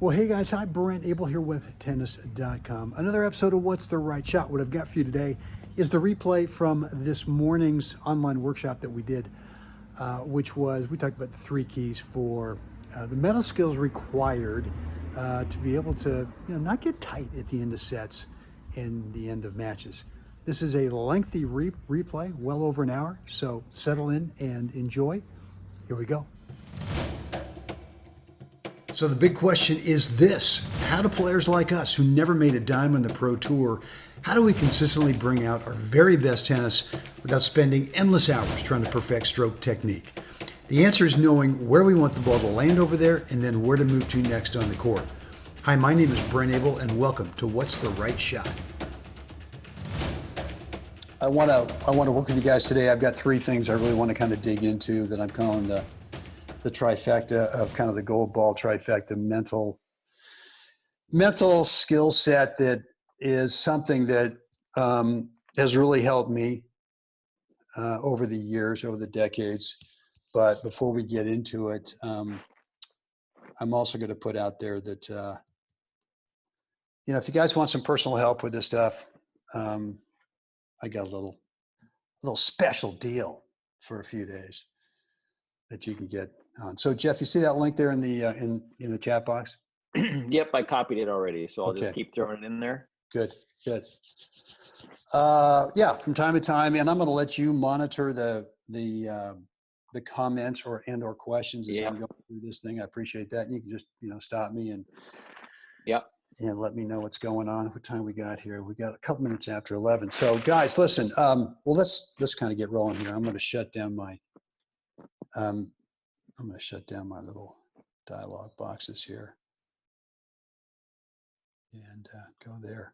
Well, hey guys, hi, Brent Abel here with tennis.com. Another episode of What's the Right Shot. What I've got for you today is the replay from this morning's online workshop that we did, which was, we talked about the 3 keys for the mental skills required to be able to, not get tight at the end of sets and the end of matches. This is a lengthy replay, well over an hour, so settle in and enjoy. Here we go. So the big question is this: how do players like us who never made a dime on the pro tour, how do we consistently bring out our very best tennis without spending endless hours trying to perfect stroke technique? The answer is knowing where we want the ball to land over there and then where to move to next on the court. Hi, my name is Brent Abel and welcome to What's the Right Shot. I want to work with you guys today. I've got 3 things I really want to kind of dig into that I'm calling the trifecta of kind of the gold ball trifecta mental skill set that is something that has really helped me over the years, over the decades. But before we get into it, I'm also going to put out there that, if you guys want some personal help with this stuff, I got a little special deal for a few days that you can get on. So Jeff, you see that link there in the chat box? Yep, I copied it already, so I'll just keep throwing it in there. Good. From time to time, and I'm going to let you monitor the comments or questions as I'm going through this thing. I appreciate that. And you can just stop me and let me know what's going on. What time we got here? We got a couple minutes after 11. So guys, listen. Let's kind of get rolling here. I'm going to shut down my little dialogue boxes here and go there.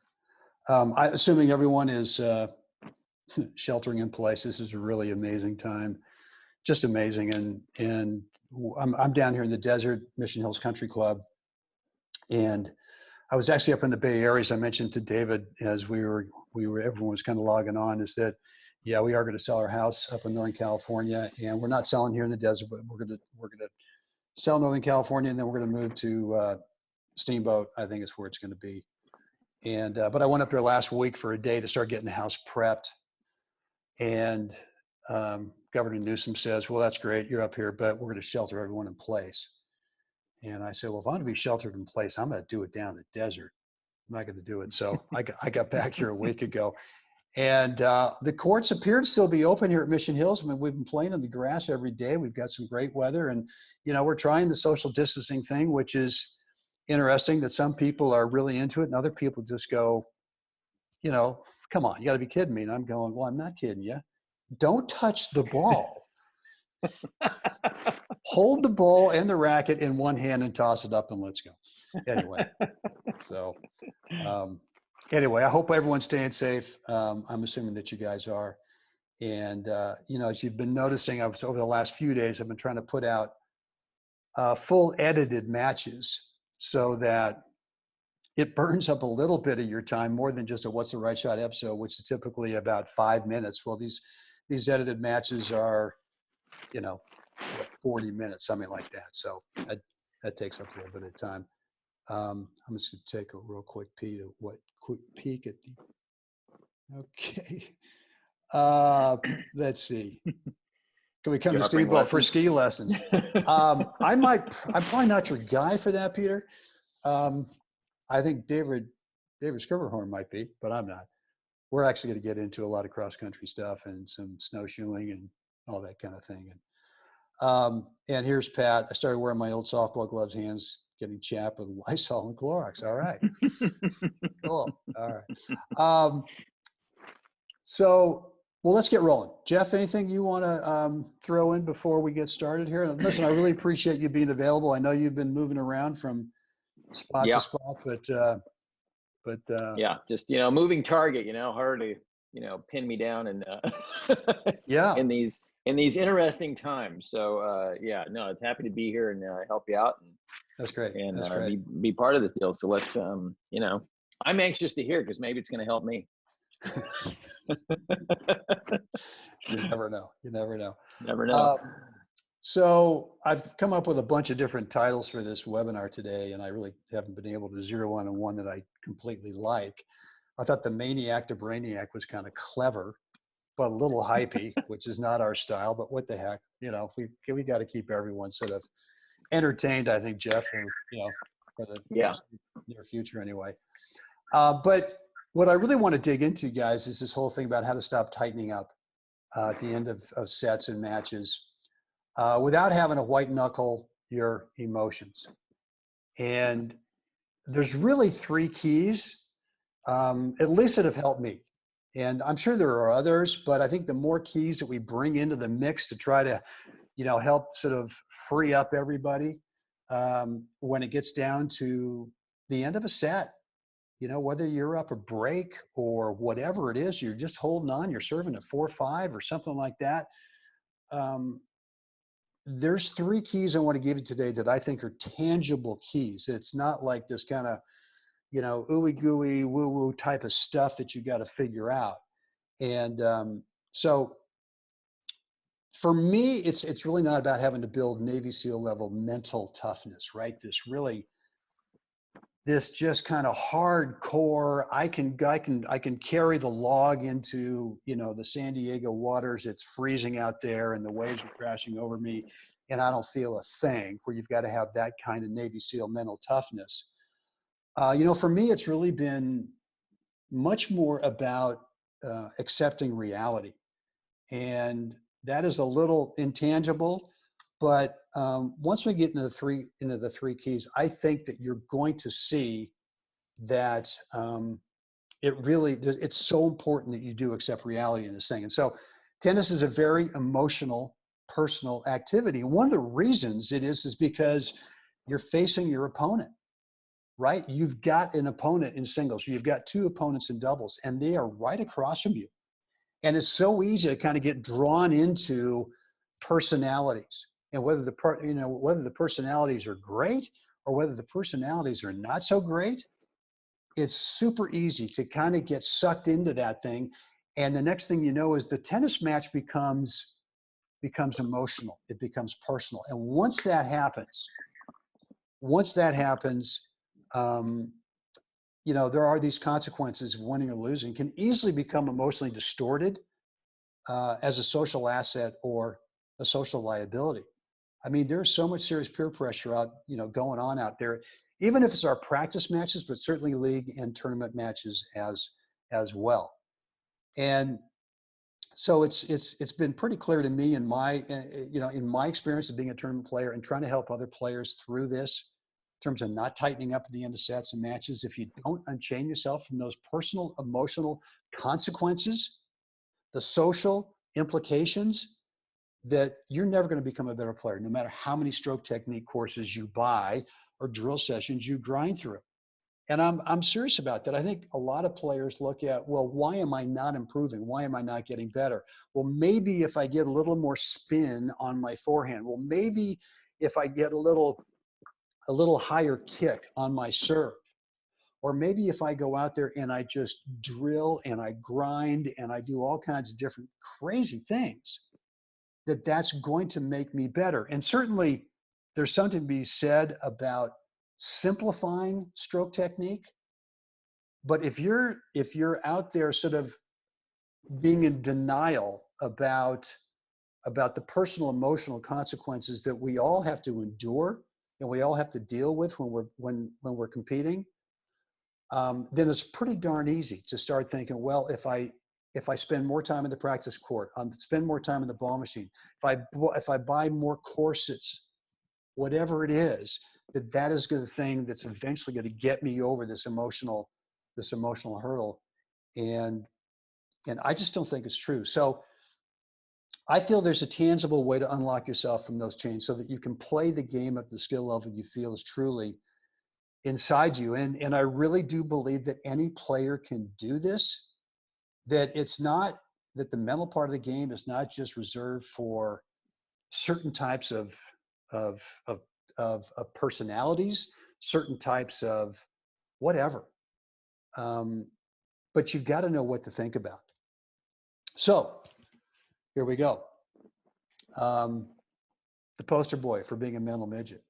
Assuming everyone is sheltering in place, this is a really amazing time, just amazing. And I'm down here in the desert, Mission Hills Country Club, and I was actually up in the Bay Area, as I mentioned to David as everyone was kind of logging on, is that we are going to sell our house up in Northern California, and we're not selling here in the desert, but we're going to sell Northern California, and then we're going to move to Steamboat. I think is where it's going to be. And but I went up there last week for a day to start getting the house prepped, and Governor Newsom says, "Well, that's great, you're up here, but we're going to shelter everyone in place." And I said, "Well, if I'm going to be sheltered in place, I'm going to do it down in the desert. I'm not going to do it." So I got back here a week ago. And the courts appear to still be open here at Mission Hills. I mean, we've been playing in the grass every day. We've got some great weather, and we're trying the social distancing thing, which is interesting. That some people are really into it, and other people just go, "Come on, you got to be kidding me." And I'm going, "Well, I'm not kidding you. Don't touch the ball. Hold the ball and the racket in one hand and toss it up, and let's go." Anyway, so. Anyway, I hope everyone's staying safe. I'm assuming that you guys are. And, as you've been noticing, over the last few days, I've been trying to put out full edited matches so that it burns up a little bit of your time, more than just a What's the Right Shot episode, which is typically about 5 minutes. Well, these edited matches are, 40 minutes, something like that. So that takes up a little bit of time. I'm just going to take a real quick peek at the, okay. Let's see. Can we come to Steamboat for ski lessons? I'm probably not your guy for that, Peter. I think David Scriverhorn might be, but I'm not. We're actually going to get into a lot of cross-country stuff and some snowshoeing and all that kind of thing. And here's Pat. I started wearing my old softball gloves, hands getting chapped with Lysol and Clorox. All right. Cool. All right. Well, let's get rolling. Jeff, anything you want to throw in before we get started here? And listen, I really appreciate you being available. I know you've been moving around from spot to spot, but just moving target. Hard to pin me down and in these interesting times. So it's happy to be here and help you out. And that's great. And that's great. Be part of this deal. So let's I'm anxious to hear because maybe it's going to help me. You never know. Never know. So I've come up with a bunch of different titles for this webinar today, and I really haven't been able to zero in on one that I completely like. I thought the Maniac to Brainiac was kind of clever, but a little hypey, which is not our style, but what the heck, we got to keep everyone sort of entertained, I think, Jeff, or, for the Yeah. near future anyway. But what I really want to dig into, guys, is this whole thing about how to stop tightening up at the end of sets and matches without having to white knuckle your emotions. And there's really three keys, at least that have helped me. And I'm sure there are others, but I think the more keys that we bring into the mix to try to, help sort of free up everybody when it gets down to the end of a set, whether you're up a break or whatever it is, you're just holding on, you're serving at 4-5 or something like that. There's three keys I want to give you today that I think are tangible keys. It's not like this kind of, ooey gooey woo woo type of stuff that you got to figure out. And so for me, it's really not about having to build Navy SEAL level mental toughness, right? This just kind of hardcore, I can carry the log into, the San Diego waters. It's freezing out there and the waves are crashing over me and I don't feel a thing, where you've got to have that kind of Navy SEAL mental toughness. For me, it's really been much more about accepting reality. And that is a little intangible, but once we get into the three keys, I think that you're going to see that it's so important that you do accept reality in this thing. And so tennis is a very emotional, personal activity. And one of the reasons it is because you're facing your opponent, right? You've got an opponent in singles, you've got two opponents in doubles, and they are right across from you. And it's so easy to kind of get drawn into personalities, and whether the personalities are great or whether the personalities are not so great. It's super easy to kind of get sucked into that thing. And the next thing you know is the tennis match becomes emotional. It becomes personal. And once that happens, um, there are these consequences of winning or losing can easily become emotionally distorted as a social asset or a social liability. I mean, there's so much serious peer pressure going on out there, even if it's our practice matches, but certainly league and tournament matches as well. And so it's been pretty clear to me in my experience of being a tournament player and trying to help other players through this in terms of not tightening up at the end of sets and matches. If you don't unchain yourself from those personal, emotional consequences, the social implications, that you're never going to become a better player, no matter how many stroke technique courses you buy or drill sessions you grind through. And I'm serious about that. I think a lot of players look at, well, why am I not improving? Why am I not getting better? Well, maybe if I get a little more spin on my forehand. Well, maybe if I get a little higher kick on my serve. Or maybe if I go out there and I just drill and I grind and I do all kinds of different crazy things, that's going to make me better. And certainly there's something to be said about simplifying stroke technique. But if you're out there sort of being in denial about the personal emotional consequences that we all have to endure and we all have to deal with when we're competing, then it's pretty darn easy to start thinking, well, if I spend more time in the practice court, spend more time in the ball machine, if I buy more courses, whatever it is, that is the thing that's eventually going to get me over this emotional hurdle. And I just don't think it's true. So I feel there's a tangible way to unlock yourself from those chains so that you can play the game at the skill level you feel is truly inside you. And I really do believe that any player can do this, that it's not, that the mental part of the game is not just reserved for certain types of personalities, certain types of whatever. But you've got to know what to think about. So here we go. the poster boy for being a mental midget.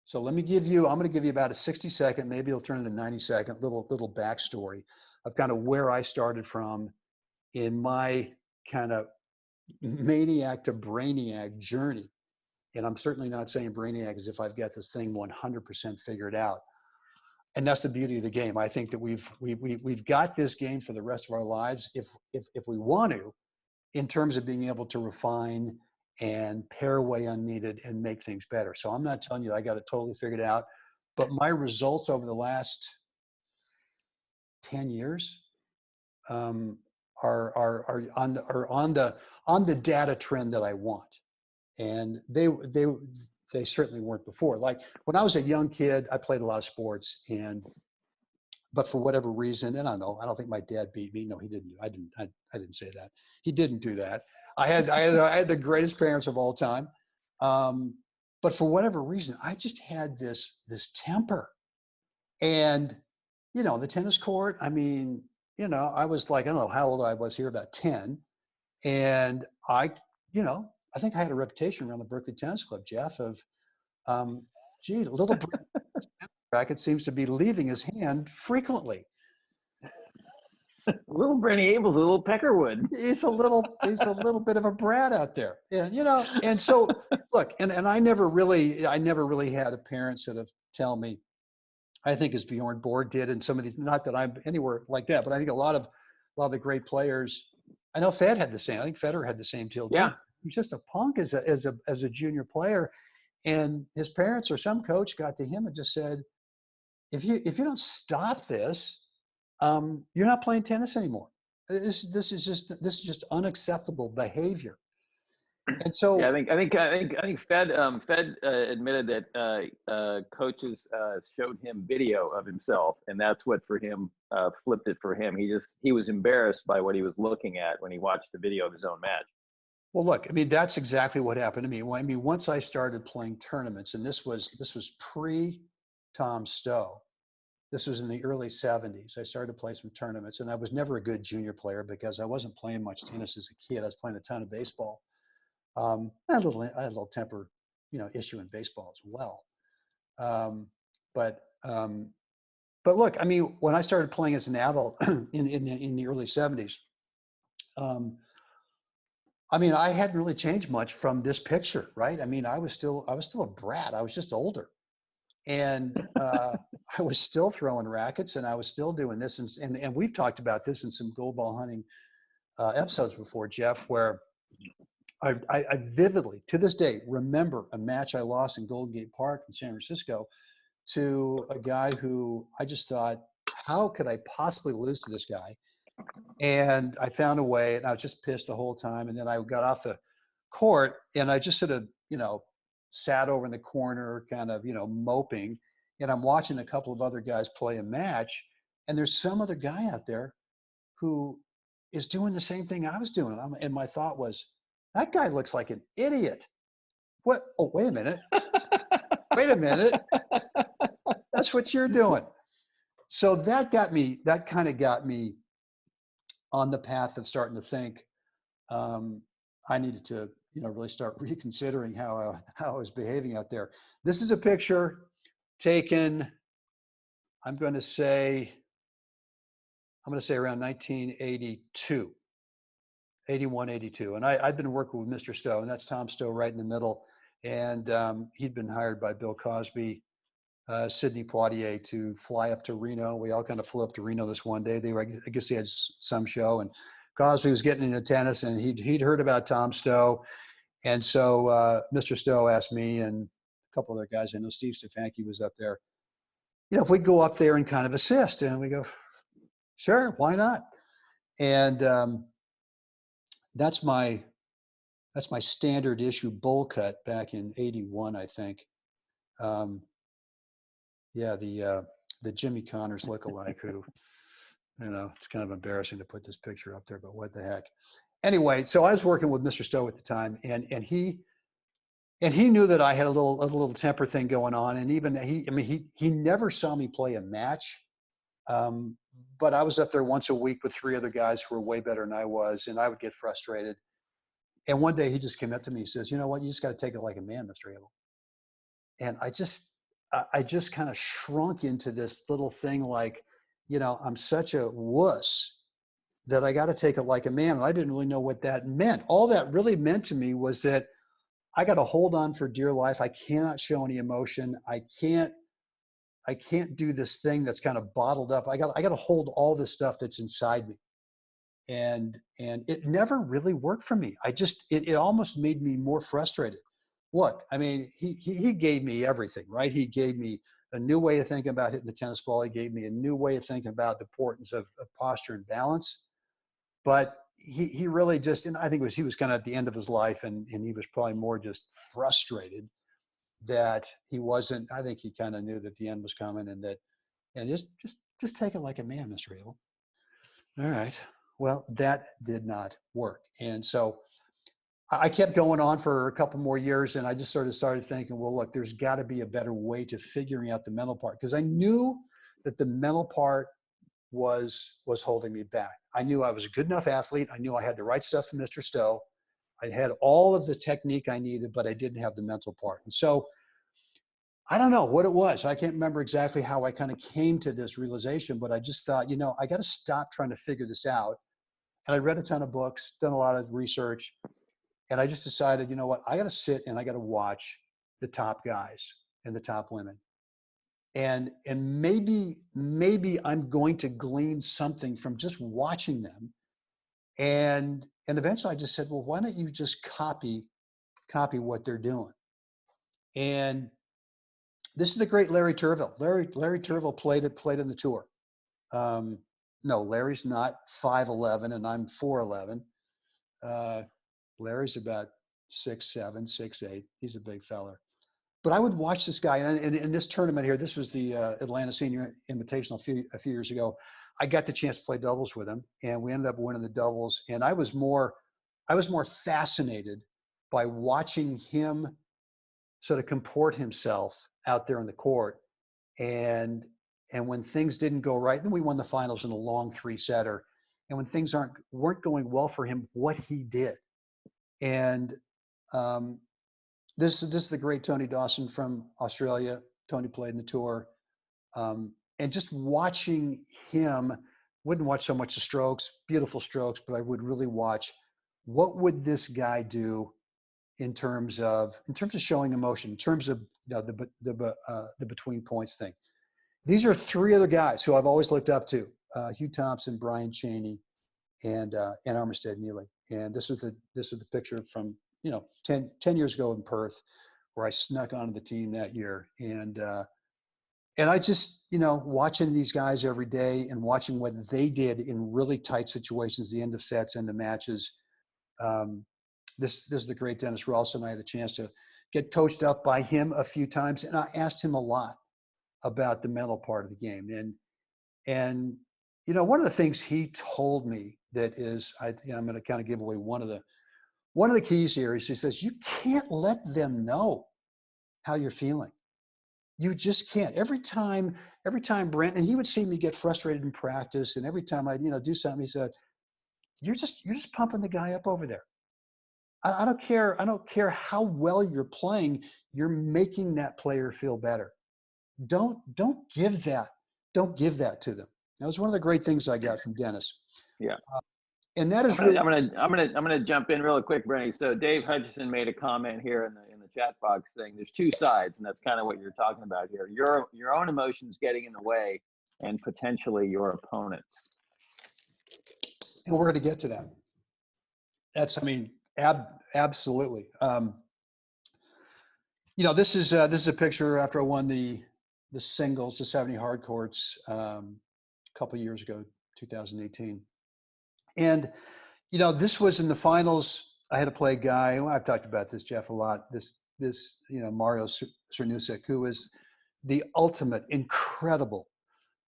So I'm going to give you about a 60-second, maybe it'll turn into 90-second little backstory of kind of where I started from in my kind of maniac to brainiac journey. And I'm certainly not saying brainiac as if I've got this thing 100% figured out. And that's the beauty of the game. I think that we've got this game for the rest of our lives if we want to, in terms of being able to refine and pare away unneeded and make things better. So I'm not telling you I got it totally figured out, but my results over the last 10 years are on the data trend that I want. And they certainly weren't before. Like when I was a young kid, I played a lot of sports, but for whatever reason, and I don't think my dad beat me. No, he didn't. I didn't say that. He didn't do that. I had the greatest parents of all time. But for whatever reason, I just had this temper. And, the tennis court, I mean, I was like, I don't know how old I was here, about 10. And I think I had a reputation around the Berkeley Tennis Club, Jeff, of, gee, little racket seems to be leaving his hand frequently. Little Brent Abel's a little peckerwood. He's a little bit of a brat out there. And, and so look, and I never really had a parent sort of tell me, I think as Bjorn Borg did, and some of these, not that I'm anywhere like that, but I think a lot of the great players, I know Fed had the same. I think Federer had the same deal. Yeah. He was just a punk as a junior player. And his parents or some coach got to him and just said, if you don't stop this, you're not playing tennis anymore. This is just unacceptable behavior. And so yeah, I think Fed admitted that coaches showed him video of himself, and that's what for him flipped it for him. He was embarrassed by what he was looking at when he watched the video of his own match. Well, look, I mean, that's exactly what happened to me. Well, I mean, once I started playing tournaments, and this was pre Tom Stowe. This was in the early 70s. I started to play some tournaments, and I was never a good junior player because I wasn't playing much tennis as a kid. I was playing a ton of baseball. I had a little temper, issue in baseball as well. But look, I mean, when I started playing as an adult in the early 70s, I mean, I hadn't really changed much from this picture, right? I mean, I was still a brat. I was just older. And I was still throwing rackets, and I was still doing this. And we've talked about this in some gold ball hunting episodes before, Jeff, where I vividly, to this day, remember a match I lost in Golden Gate Park in San Francisco to a guy who I just thought, how could I possibly lose to this guy? And I found a way, and I was just pissed the whole time. And then I got off the court, and I just sort of, sat over in the corner, kind of, moping. And I'm watching a couple of other guys play a match, and there's some other guy out there who is doing the same thing I was doing. And my thought was, that guy looks like an idiot. What? Oh, wait a minute. Wait a minute. That's what you're doing. So that kind of got me on the path of starting to think I needed to, really start reconsidering how I was behaving out there. This is a picture taken, I'm going to say around 1982, 81, 82. And I'd been working with Mr. Stowe, and that's Tom Stowe right in the middle. And he'd been hired by Bill Cosby, Sidney Poitier to fly up to Reno. We all kind of flew up to Reno this one day. I guess they had some show, and Cosby was getting into tennis, and he'd heard about Tom Stowe. And so Mr. Stowe asked me and a couple other guys, I know Steve Stefanski was up there, if we'd go up there and kind of assist. And we go, sure, why not? And that's my standard issue bowl cut back in 81, I think. Yeah, the Jimmy Connors lookalike who, it's kind of embarrassing to put this picture up there, but what the heck. Anyway, so I was working with Mr. Stowe at the time, and he knew that I had a little temper thing going on. And even he never saw me play a match. But I was up there once a week with three other guys who were way better than I was, and I would get frustrated. And one day he just came up to me, he says, you know what, you just got to take it like a man, Mr. Abel. And I just kind of shrunk into this little thing like, you know, I'm such a wuss that I got to take it like a man. And I didn't really know what that meant. All that really meant to me was that I got to hold on for dear life. I cannot show any emotion. I can't do this thing that's kind of bottled up. I got to hold all this stuff that's inside me. And it never really worked for me. It almost made me more frustrated. Look, I mean, he gave me everything, right? He gave me a new way of thinking about hitting the tennis ball. He gave me a new way of thinking about the importance of posture and balance. But he really just, and I think he was kind of at the end of his life, and he was probably more just frustrated that he wasn't. I think he kind of knew that the end was coming, and just take it like a man, Mr. Abel. All right. Well, that did not work, and so I kept going on for a couple more years, and I just sort of started thinking, well, look, there's got to be a better way to figuring out the mental part, because I knew that the mental part was holding me back. I knew I was a good enough athlete. I knew I had the right stuff from Mr. Stowe. I had all of the technique I needed, but I didn't have the mental part. And so I don't know what it was. I can't remember exactly how I kind of came to this realization, but I just thought, you know, I got to stop trying to figure this out. And I read a ton of books, done a lot of research, and I just decided, you know what, I got to sit and I got to watch the top guys and the top women. And maybe I'm going to glean something from just watching them. And eventually I just said, well, why don't you just copy what they're doing? And this is the great Larry Turville. Larry Turville played in the tour. No, Larry's not 5'11" and I'm 4'11". Larry's about 6'7", 6'8". He's a big feller. But I would watch this guy, and in this tournament here, this was the Atlanta Senior Invitational a few years ago. I got the chance to play doubles with him, and we ended up winning the doubles. And I was more fascinated by watching him sort of comport himself out there on the court. And when things didn't go right, then we won the finals in a long 3-setter. And when things weren't going well for him, what he did. And this is the great Tony Dawson from Australia. Tony played in the tour. And just watching him, wouldn't watch so much the strokes, beautiful strokes, but I would really watch what would this guy do in terms of showing emotion, in terms of, you know, the between points thing. These are three other guys who I've always looked up to: Hugh Thompson, Brian Cheney, and Armistead Neely. And this was the picture from, you know, 10 years ago in Perth, where I snuck onto the team that year. And I just, you know, watching these guys every day and watching what they did in really tight situations, the end of sets, end of matches. This is the great Dennis Ralston. I had a chance to get coached up by him a few times, and I asked him a lot about the mental part of the game. And you know, one of the things he told me that is, I'm going to kind of give away one of the keys here is he says, you can't let them know how you're feeling. You just can't. Every time Brent, and he would see me get frustrated in practice, and every time I'd, you know, do something, he said, you're just pumping the guy up over there. I don't care how well you're playing, you're making that player feel better. Don't give that to them. That was one of the great things I got from Dennis. Yeah. And that is I'm gonna jump in real quick, Brenny. So Dave Hutchison made a comment here in the chat box saying there's two sides, and that's kind of what you're talking about here. Your own emotions getting in the way, and potentially your opponents. And we're going to get to that. That's, I mean, absolutely. You know, this is a picture after I won the singles, the 70 hard courts, a couple of years ago, 2018. And, you know, this was in the finals. I had to play a guy, I've talked about this, Jeff, a lot, this, you know, Mario Cernusek, who is the ultimate incredible,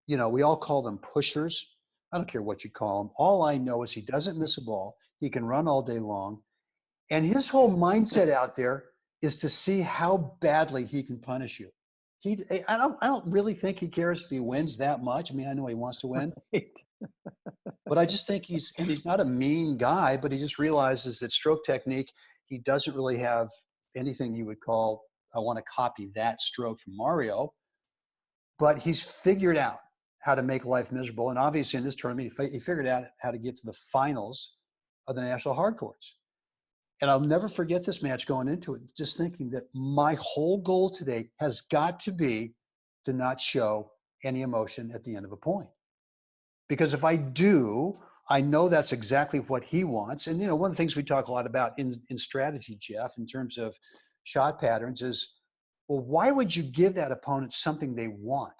you know, we all call them pushers. I don't care what you call him. All I know is he doesn't miss a ball. He can run all day long. And his whole mindset out there is to see how badly he can punish you. I don't really think he cares if he wins that much. I mean, I know he wants to win. But I just think he's not a mean guy, but he just realizes that stroke technique, he doesn't really have anything you would call, I want to copy that stroke from Mario, but he's figured out how to make life miserable. And obviously in this tournament, he figured out how to get to the finals of the national hard courts. And I'll never forget this match going into it, just thinking that my whole goal today has got to be to not show any emotion at the end of a point. Because if I do, I know that's exactly what he wants. And, one of the things we talk a lot about in strategy, Jeff, in terms of shot patterns is, well, why would you give that opponent something they want?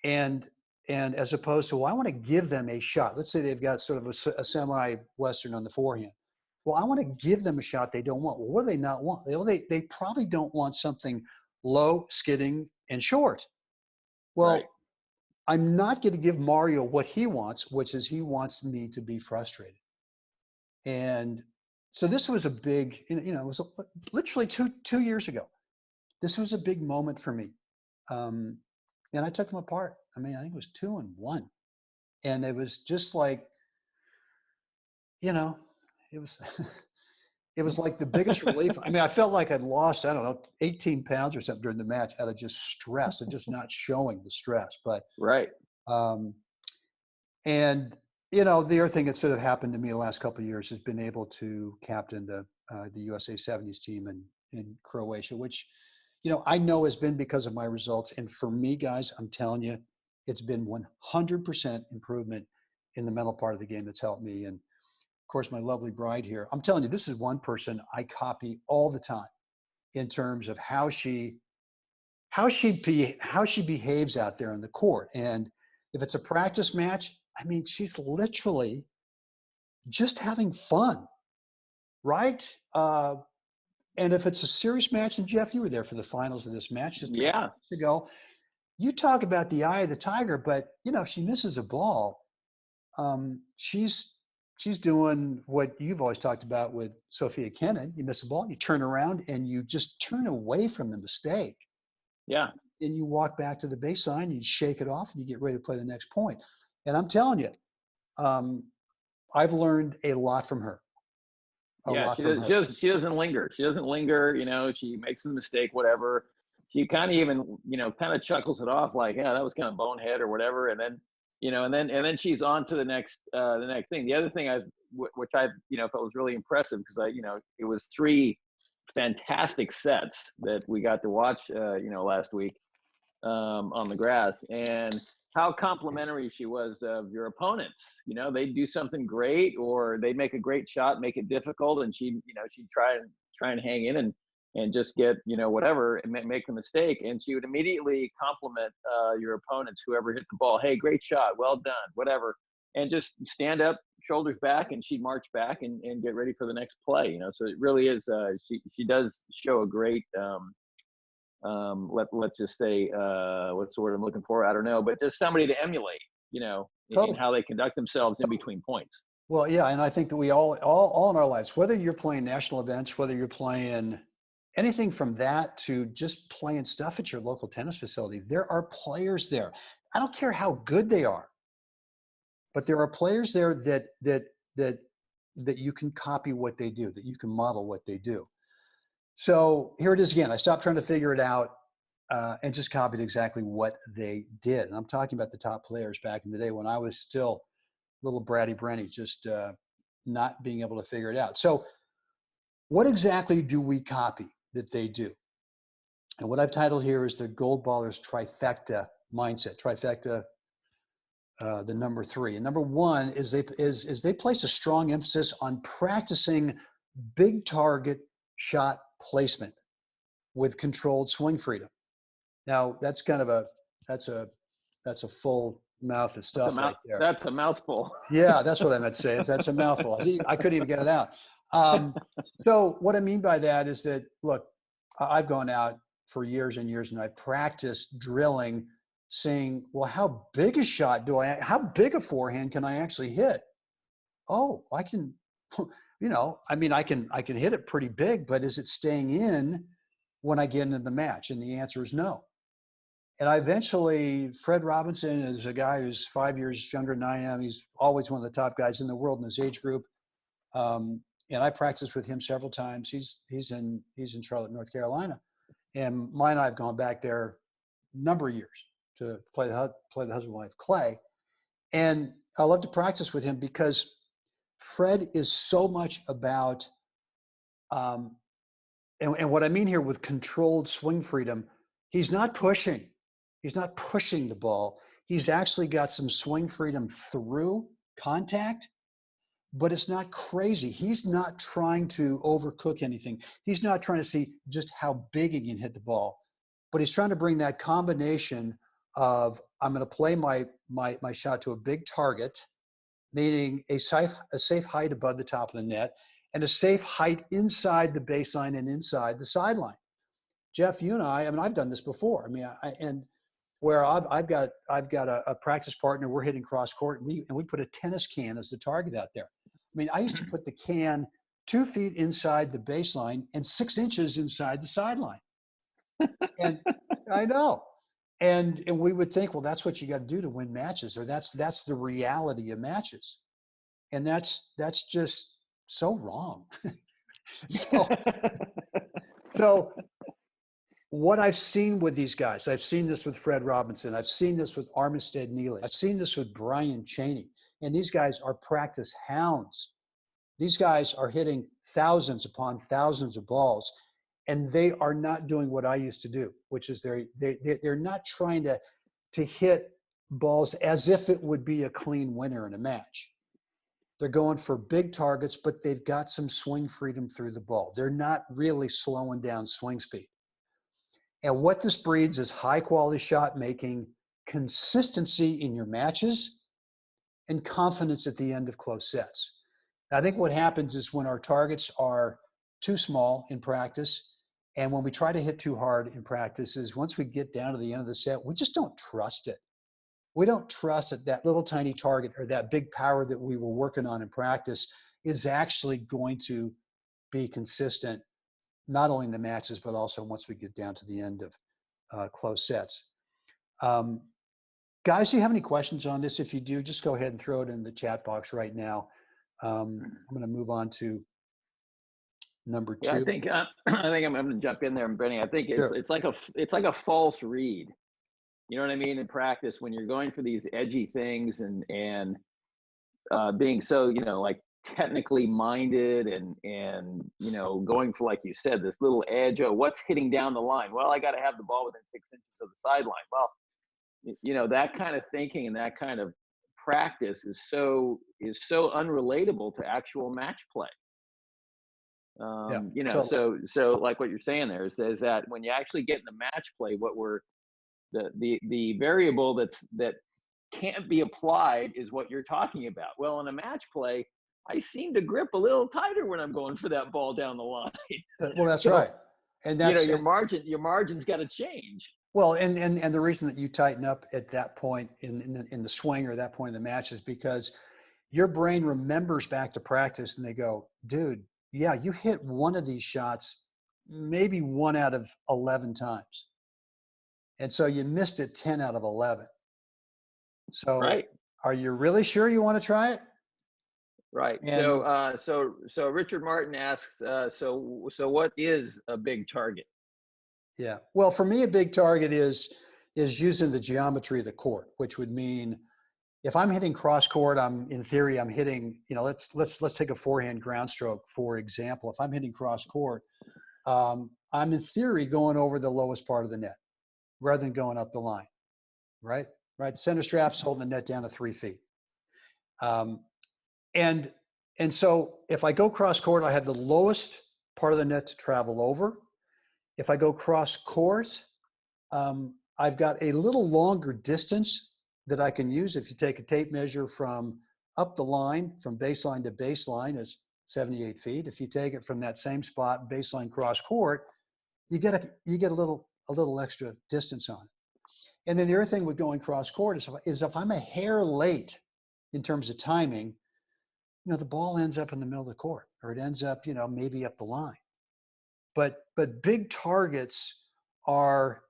And as opposed to, well, I want to give them a shot. Let's say they've got sort of a semi-Western on the forehand. Well, I want to give them a shot they don't want. Well, what do they not want? They probably don't want something low, skidding, and short. Well, Right. I'm not going to give Mario what he wants, which is he wants me to be frustrated. And so this was a big, it was literally two years ago. This was a big moment for me. And I took him apart. I mean, I think it was 2-1. And it was just like, it was, it was like the biggest relief. I mean, I felt like I'd lost, 18 pounds or something during the match out of just stress and just not showing the stress. But, Right. And, the other thing that sort of happened to me the last couple of years has been able to captain the USA 70s team in Croatia, which, I know has been because of my results. And for me, guys, I'm telling you, it's been 100% improvement in the mental part of the game that's helped me. And of course, my lovely bride here, I'm telling you, this is one person I copy all the time in terms of how she behaves out there on the court. And if it's a practice match, I mean, she's literally just having fun, right? And if it's a serious match, and Jeff, you were there for the finals of this match just a couple weeks ago, you talk about the eye of the tiger, but if she misses a ball, she's doing what you've always talked about with Sophia Kenin. You miss a ball, you turn around and you just turn away from the mistake. Yeah. And you walk back to the baseline, you shake it off, and you get ready to play the next point. And I'm telling you, I've learned a lot from her. She doesn't linger. She doesn't linger. She makes a mistake, whatever. She kind of even, kind of chuckles it off like, yeah, that was kind of bonehead or whatever. And then, and then she's on to the next thing. The other thing which I felt was really impressive because it was 3 fantastic sets that we got to watch, last week on the grass, and how complimentary she was of your opponents. They'd do something great, or they'd make a great shot, make it difficult, and she'd try and hang in and just get whatever and make a mistake, and she would immediately compliment your opponents, whoever hit the ball. Hey, great shot, well done, whatever, and just stand up, shoulders back, and she'd march back and get ready for the next play. So it really is. She does show a great. Let's just say, what's the word I'm looking for? I don't know, but just somebody to emulate, Totally. in how they conduct themselves in between points. Well, yeah, and I think that we all in our lives, whether you're playing national events, whether you're playing anything from that to just playing stuff at your local tennis facility, there are players there. I don't care how good they are, but there are players there that you can copy what they do, that you can model what they do. So here it is again. I stopped trying to figure it out and just copied exactly what they did. And I'm talking about the top players back in the day when I was still little bratty Brenny, just not being able to figure it out. So what exactly do we copy that they do? And what I've titled here is the Gold Ballers Trifecta Mindset. Trifecta, the number 3. And number 1 is they place a strong emphasis on practicing big target shot placement with controlled swing freedom. Now that's kind of that's a full mouth of stuff right there. That's a mouthful. Yeah, that's what I meant to say. That's a mouthful. I couldn't even get it out. So what I mean by that is that, look, I've gone out for years and years and I've practiced drilling, saying, well, how big a shot how big a forehand can I actually hit? Oh, I can, I can hit it pretty big, but is it staying in when I get into the match? And the answer is no. And I eventually, Fred Robinson is a guy who's 5 years younger than I am. He's always one of the top guys in the world in his age group. And I practiced with him several times. He's in Charlotte, North Carolina. And Mike and I have gone back there a number of years to play the husband wife clay. And I love to practice with him because Fred is so much about, and what I mean here with controlled swing freedom, he's not pushing. He's not pushing the ball. He's actually got some swing freedom through contact, but it's not crazy. He's not trying to overcook anything. He's not trying to see just how big he can hit the ball, but he's trying to bring that combination of, I'm going to play my shot to a big target, meaning a safe height above the top of the net, and a safe height inside the baseline and inside the sideline. Jeff, you and I mean, I've done this before. I mean, where I've got a practice partner, we're hitting cross court, and we put a tennis can as the target out there. I mean, I used to put the can 2 feet inside the baseline and 6 inches inside the sideline. And I know. And we would think, well, that's what you got to do to win matches, or that's the reality of matches. And that's just so wrong. So what I've seen with these guys, I've seen this with Fred Robinson, I've seen this with Armistead Neely, I've seen this with Brian Cheney, and these guys are practice hounds. These guys are hitting thousands upon thousands of balls, and they are not doing what I used to do, which is they're not trying to hit balls as if it would be a clean winner in a match. They're going for big targets, but they've got some swing freedom through the ball. They're not really slowing down swing speed. And what this breeds is high quality shot making, consistency in your matches, and confidence at the end of close sets. I think what happens is when our targets are too small in practice, and when we try to hit too hard in practice, is once we get down to the end of the set, we just don't trust it. We don't trust that little tiny target or that big power that we were working on in practice is actually going to be consistent, not only in the matches, but also once we get down to the end of close sets. Guys, do you have any questions on this? If you do, just go ahead and throw it in the chat box right now. I'm going to move on to number 2. Yeah, I think I'm going to jump in there, Benny. I think it's like a false read. You know what I mean? In practice, when you're going for these edgy things and being so, like technically minded and going for, like you said, this little edge. Oh, what's hitting down the line? Well, I got to have the ball within 6 inches of the sideline. Well, that kind of thinking and that kind of practice is so unrelatable to actual match play. Totally. So like what you're saying there is that when you actually get in the match play, what we're the variable that can't be applied is what you're talking about. Well, in a match play, I seem to grip a little tighter when I'm going for that ball down the line. Well, that's right. And that's your margin's got to change. Well, and the reason that you tighten up at that point in the swing or that point in the match is because your brain remembers back to practice and they go, dude, yeah, you hit one of these shots maybe 1 out of 11 times. And so you missed it 10 out of 11. So right. Are you really sure you want to try it? Right. And so Richard Martin asks, so what is a big target? Yeah. Well, for me, a big target is using the geometry of the court, which would mean if I'm hitting cross court, in theory, I'm hitting, let's take a forehand ground stroke, for example. If I'm hitting cross court, I'm in theory going over the lowest part of the net rather than going up the line, right? Right. Center strap's holding the net down to 3 feet. And so if I go cross court, I have the lowest part of the net to travel over. If I go cross court, I've got a little longer distance that I can use. If you take a tape measure from up the line, from baseline to baseline is 78 feet. If you take it from that same spot, baseline cross court, you get a little extra distance on it. And then the other thing with going cross court is if I'm a hair late in terms of timing, the ball ends up in the middle of the court, or it ends up, maybe up the line. But big targets are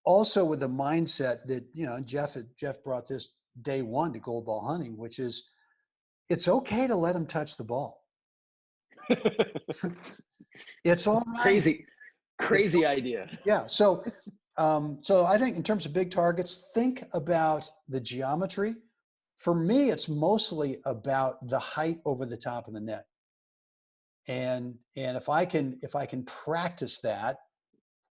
also with the mindset that, you know, Jeff brought this day one to gold ball hunting, which is it's okay to let him touch the ball. It's all right. Crazy idea. Yeah. So I think in terms of big targets, think about the geometry. For me, it's mostly about the height over the top of the net. And if I can practice that,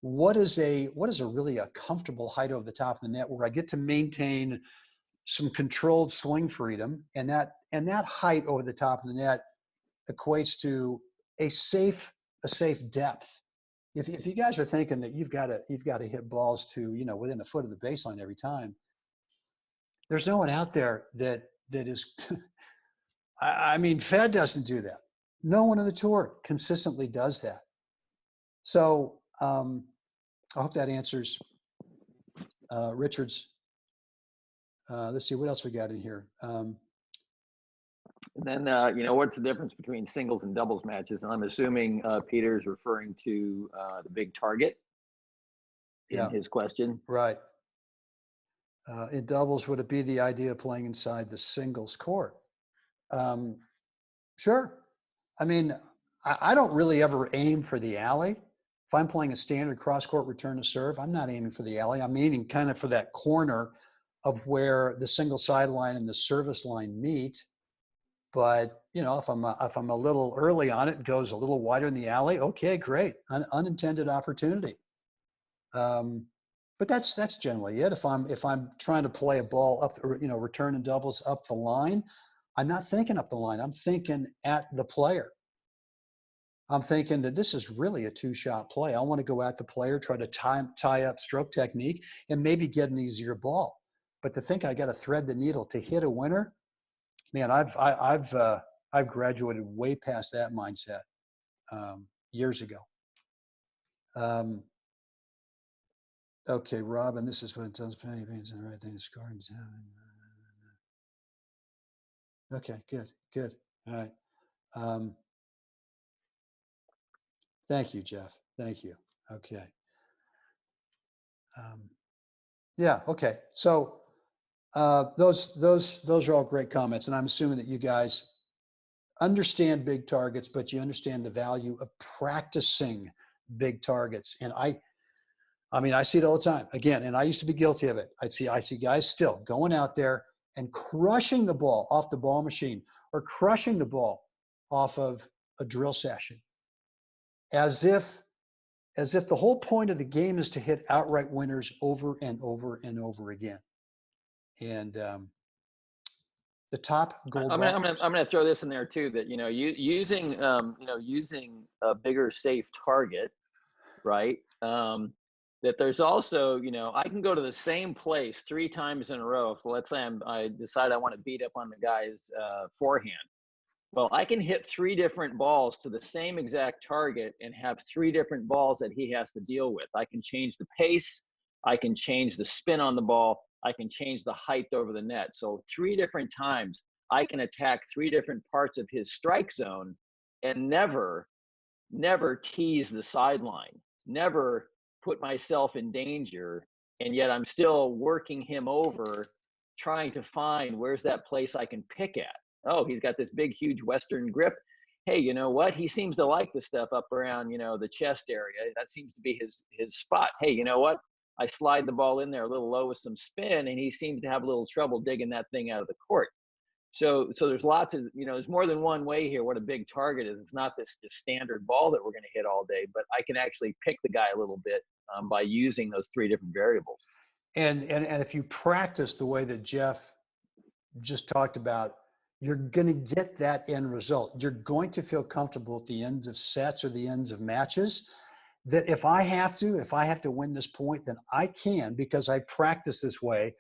what is a really a comfortable height over the top of the net where I get to maintain some controlled swing freedom, and that height over the top of the net equates to a safe depth. If you guys are thinking that you've got to hit balls to, you know, within a foot of the baseline every time, there's no one out there that is. I mean, Fed doesn't do that. No one on the tour consistently does that. So I hope that answers Richard's. Let's see what else we got in here. And then, you know, what's the difference between singles and doubles matches? And I'm assuming Peter's referring to the big target in his question. Right. In doubles, would it be the idea of playing inside the singles court? Sure. I mean, I don't really ever aim for the alley. If I'm playing a standard cross-court return to serve, I'm not aiming for the alley. I'm aiming kind of for that corner of where the single sideline and the service line meet. But, you know, if I'm a little early on it, it goes a little wider in the alley. Okay, great. Unintended opportunity. But that's generally it. If I'm trying to play a ball up, you know, return and doubles up the line, I'm not thinking up the line. I'm thinking at the player. I'm thinking that this is really a two-shot play. I want to go at the player, try to tie up stroke technique, and maybe get an easier ball. But to think I got to thread the needle to hit a winner, man, I've graduated way past that mindset years ago. Okay, Robin, this is what it does. Penny pains and the right thing. Scoring. Okay, good. All right. Thank you, Jeff. Thank you. Okay. Yeah. Okay. So those are all great comments, and I'm assuming that you guys understand big targets, but you understand the value of practicing big targets. And I mean, I see it all the time. Again, and I used to be guilty of it. I see guys still going out there and crushing the ball off the ball machine or crushing the ball off of a drill session, as if the whole point of the game is to hit outright winners over and over and over again. And the top gold. I'm gonna throw this in there too. That, you know, using a bigger safe target, right? That there's also, you know, I can go to the same place 3 times in a row. So let's say I decide I want to beat up on the guy's forehand. Well, I can hit 3 different balls to the same exact target and have 3 different balls that he has to deal with. I can change the pace. I can change the spin on the ball. I can change the height over the net. So 3 different times I can attack 3 different parts of his strike zone and never tease the sideline, never put myself in danger. And yet I'm still working him over, trying to find where's that place I can pick at. Oh, he's got this big, huge Western grip. Hey, you know what? He seems to like the stuff up around, you know, the chest area. That seems to be his spot. Hey, you know what? I slide the ball in there a little low with some spin, and he seems to have a little trouble digging that thing out of the court. So there's lots of, you know, there's more than one way here what a big target is. It's not this standard ball that we're going to hit all day, but I can actually pick the guy a little bit by using those 3 different variables. And if you practice the way that Jeff just talked about, you're going to get that end result. You're going to feel comfortable at the ends of sets or the ends of matches that if I have to win this point, then I can, because I practice this way.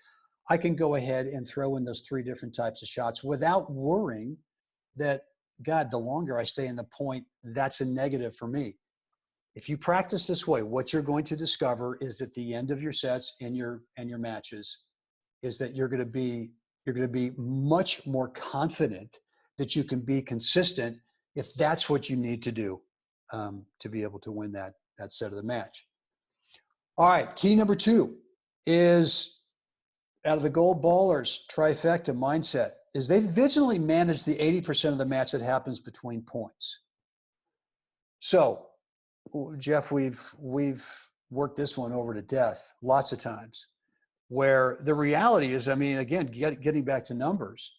I can go ahead and throw in those 3 different types of shots without worrying that, God, the longer I stay in the point, that's a negative for me. If you practice this way, what you're going to discover is at the end of your sets and your matches is that you're going to be much more confident that you can be consistent if that's what you need to do to be able to win that set of the match. All right. Key number 2 is, out of the gold ballers, trifecta mindset, is they vigilantly manage the 80% of the match that happens between points. So, Jeff, we've worked this one over to death lots of times, where the reality is, I mean, again, getting back to numbers,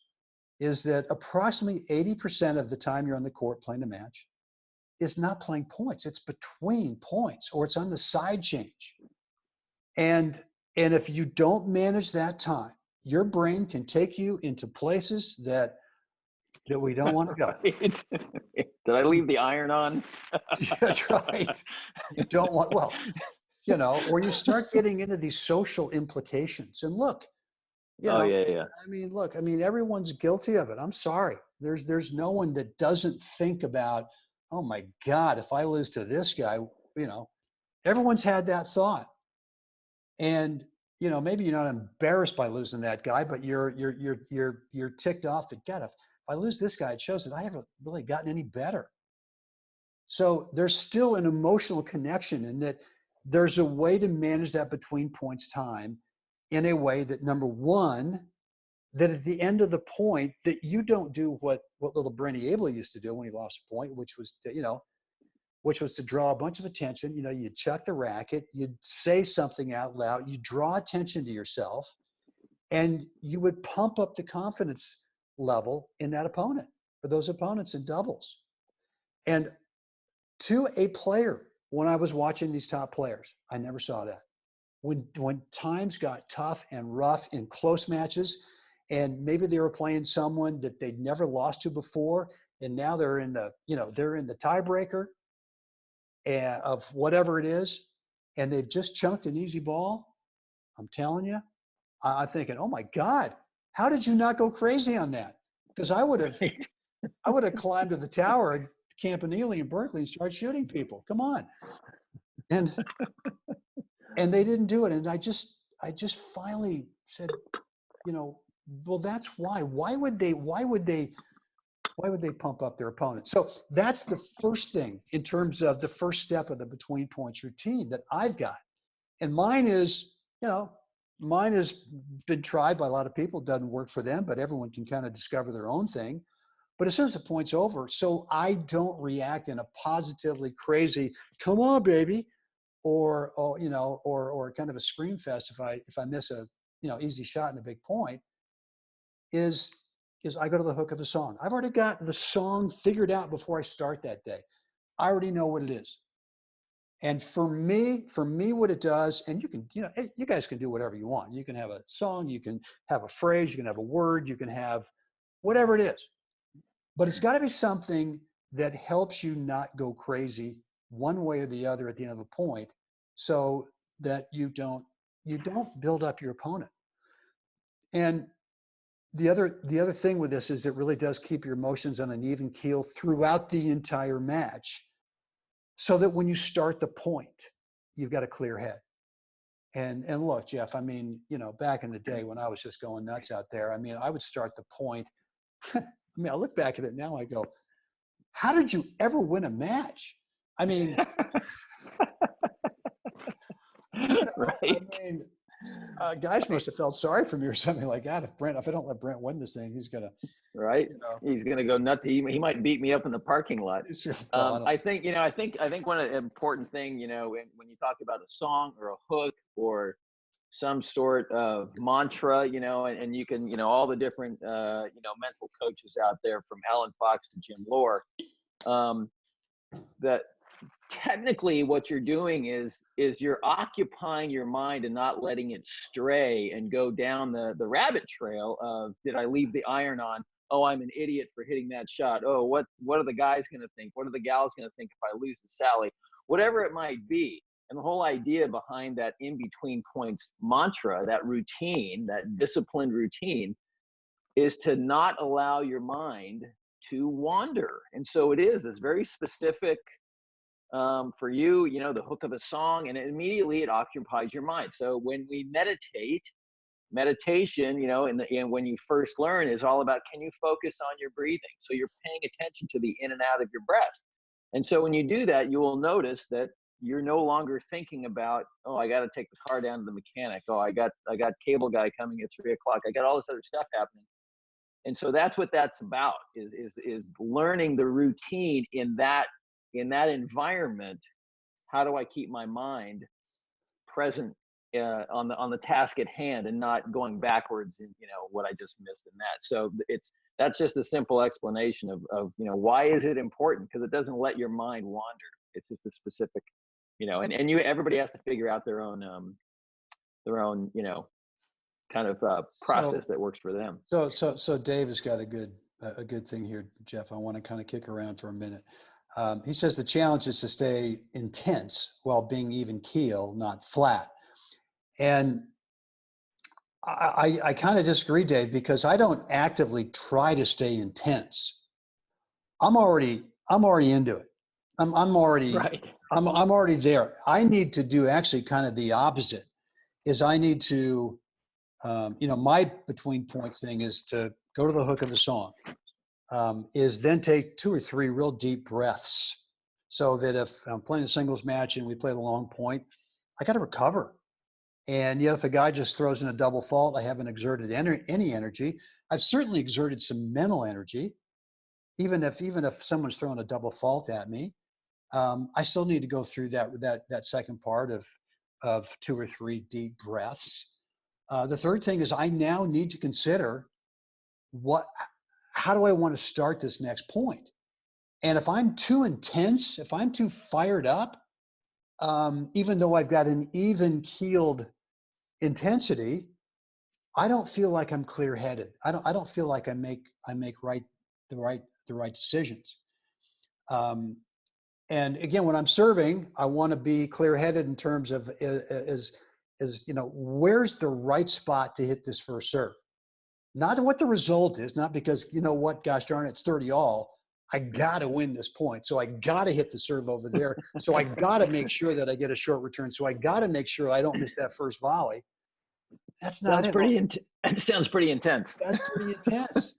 is that approximately 80% of the time you're on the court playing a match is not playing points. It's between points, or it's on the side change. And if you don't manage that time, your brain can take you into places that we don't want to go. Right. Did I leave the iron on? That's right. You don't want, well, you know, or you start getting into these social implications. And look, you know, yeah. I mean, everyone's guilty of it. I'm sorry. There's no one that doesn't think about, oh my God, if I lose to this guy, you know, everyone's had that thought. And, you know, maybe you're not embarrassed by losing that guy, but you're ticked off that, God, if I lose this guy, it shows that I haven't really gotten any better. So there's still an emotional connection, in that there's a way to manage that between points time in a way that, number one, that at the end of the point, that you don't do what little Brent Abel used to do when he lost a point, which was to draw a bunch of attention. You know, you'd chuck the racket, you'd say something out loud, you draw attention to yourself, and you would pump up the confidence level in that opponent, or those opponents in doubles. And to a player, when I was watching these top players, I never saw that. When times got tough and rough in close matches, and maybe they were playing someone that they'd never lost to before, and now they're in the tiebreaker of whatever it is, and they've just chunked an easy ball, I'm telling you, I'm thinking, oh my God, how did you not go crazy on that? Because I would have climbed to the tower at Campanile in Berkeley and started shooting people. Come on. And they didn't do it. And I just finally said, you know, well, that's why. Why would they pump up their opponent? So that's the first thing in terms of the first step of the between points routine that I've got. And mine has been tried by a lot of people. It doesn't work for them, but everyone can kind of discover their own thing. But as soon as the point's over, so I don't react in a positively crazy, come on, baby, or kind of a scream fest if I miss a, you know, easy shot in a big point, is I go to the hook of a song. I've already got the song figured out before I start that day. I already know what it is. And for me, what it does, and you can, you know, you guys can do whatever you want. You can have a song, you can have a phrase, you can have a word, you can have whatever it is. But it's got to be something that helps you not go crazy one way or the other at the end of a point, so that you don't build up your opponent. And the other thing with this is it really does keep your emotions on an even keel throughout the entire match, so that when you start the point, you've got a clear head. And look, Jeff, I mean, you know, back in the day when I was just going nuts out there, I mean, I would start the point. I mean, I look back at it now, I go, how did you ever win a match? I mean, Right. I mean, guys must have felt sorry for me or something like that. If I don't let Brent win this thing, he's gonna, Right. you know, He's going to go nuts. He might beat me up in the parking lot. well, I think one of the important thing, you know, when you talk about a song or a hook or some sort of mantra, you know, and you can, you know, all the different, you know, mental coaches out there from Alan Fox to Jim Lohr, that technically what you're doing is you're occupying your mind and not letting it stray and go down the rabbit trail of, did I leave the iron on? Oh, I'm an idiot for hitting that shot. Oh, what are the guys going to think? What are the gals going to think if I lose to Sally? Whatever it might be. And the whole idea behind that in between points mantra, that routine, that disciplined routine, is to not allow your mind to wander. And so it is this very specific, for you, you know, the hook of a song, and immediately it occupies your mind. So when we meditation, you know, and when you first learn, is all about, can you focus on your breathing? So you're paying attention to the in and out of your breath. And so when you do that, you will notice that you're no longer thinking about, oh, I got to take the car down to the mechanic. Oh, I got cable guy coming at 3 o'clock. I got all this other stuff happening. And so that's what that's about, is learning the routine in that environment. How do I keep my mind present on the task at hand and not going backwards in, you know, what I just missed in that. So that's just a simple explanation of you know, why is it important? Because it doesn't let your mind wander. It's just a specific, you know, and everybody has to figure out their own, you know, kind of process that works for them. So Dave has got a good thing here, Jeff. I want to kind of kick around for a minute. He says the challenge is to stay intense while being even keel, not flat. And I kind of disagree, Dave, because I don't actively try to stay intense. I'm already into it. I'm already right. I'm already there. I need to do actually kind of the opposite. Is I need to, you know, my between points thing is to go to the hook of the song. Is then take 2 or 3 real deep breaths, so that if I'm playing a singles match and we play the long point, I got to recover. And yet, if a guy just throws in a double fault, I haven't exerted any energy. I've certainly exerted some mental energy, even if someone's throwing a double fault at me. I still need to go through that second part of 2 or 3 deep breaths. The third thing is I now need to consider how do I want to start this next point? And if I'm too intense, if I'm too fired up, even though I've got an even keeled intensity, I don't feel like I'm clear-headed. I don't feel like I make the right decisions. And again, when I'm serving, I want to be clear-headed in terms of is you know, where's the right spot to hit this first serve? Not what the result is, not because, you know what, gosh darn it, it's 30 all. I got to win this point. So I got to hit the serve over there. So I got to make sure that I get a short return. So I got to make sure I don't miss that first volley. That's not it. Sounds pretty intense. That's pretty intense.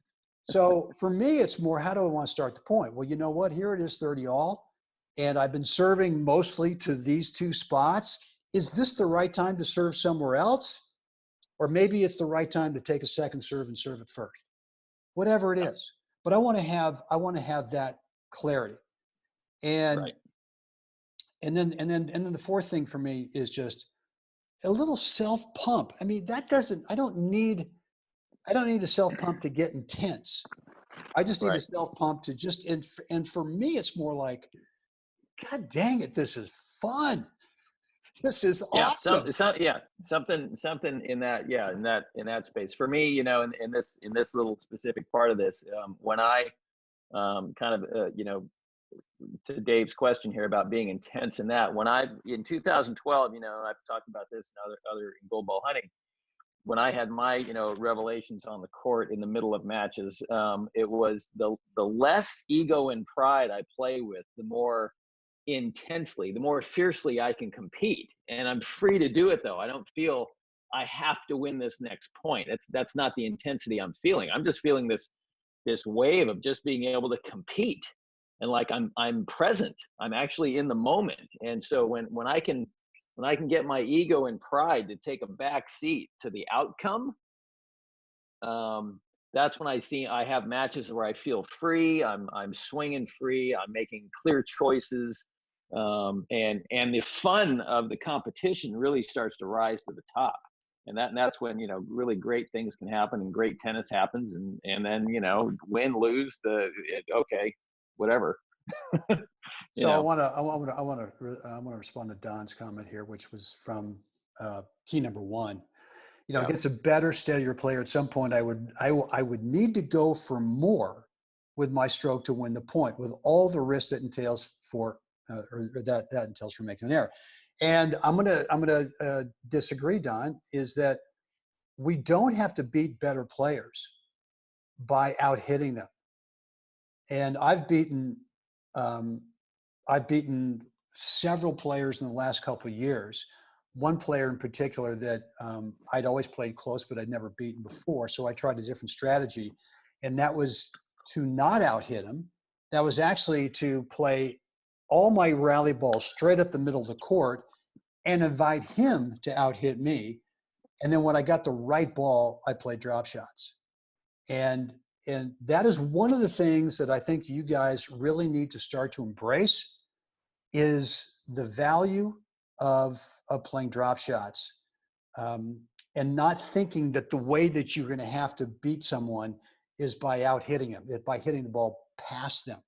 So for me, it's more, how do I want to start the point? Well, you know what? Here it is, 30 all. And I've been serving mostly to these 2 spots. Is this the right time to serve somewhere else? Or maybe it's the right time to take a second serve and serve it first. Whatever it is. But I want to have that clarity. And right. and then the fourth thing for me is just a little self-pump. I mean, I don't need a self-pump to get intense. I just need a self-pump to just, and for me, it's more like, God dang it, this is fun. This is awesome. Something in that space. For me, you know, in this little specific part of this, when I you know, to Dave's question here about being intense in that, in 2012, you know, I've talked about this and other in gold ball hunting, when I had my, you know, revelations on the court in the middle of matches, it was the less ego and pride I play with, the more intensely, the more fiercely I can compete. And I'm free to do it, though. I don't feel I have to win this next point. That's not the intensity I'm feeling. I'm just feeling this wave of just being able to compete. And like I'm present. I'm actually in the moment. And so when I can get my ego and pride to take a back seat to the outcome, that's when I have matches where I feel free. I'm swinging free. I'm making clear choices, and the fun of the competition really starts to rise to the top. And that's when, you know, really great things can happen and great tennis happens, and then, you know, win, lose, okay, whatever. So I want to respond to Don's comment here, which was from key number 1. You know, against a better, steadier player, at some point I would need to go for more with my stroke to win the point, with all the risk that entails for that entails for making an error. And I'm gonna disagree, Don. Is that we don't have to beat better players by out hitting them. And I've beaten several players in the last couple of years. One player in particular that I'd always played close, but I'd never beaten before. So I tried a different strategy, and that was to not out hit him. That was actually to play all my rally balls straight up the middle of the court and invite him to out hit me. And then when I got the right ball, I played drop shots. And that is one of the things that I think you guys really need to start to embrace is the value of playing drop shots. And not thinking that the way that you're going to have to beat someone is by out hitting them, that by hitting the ball past them,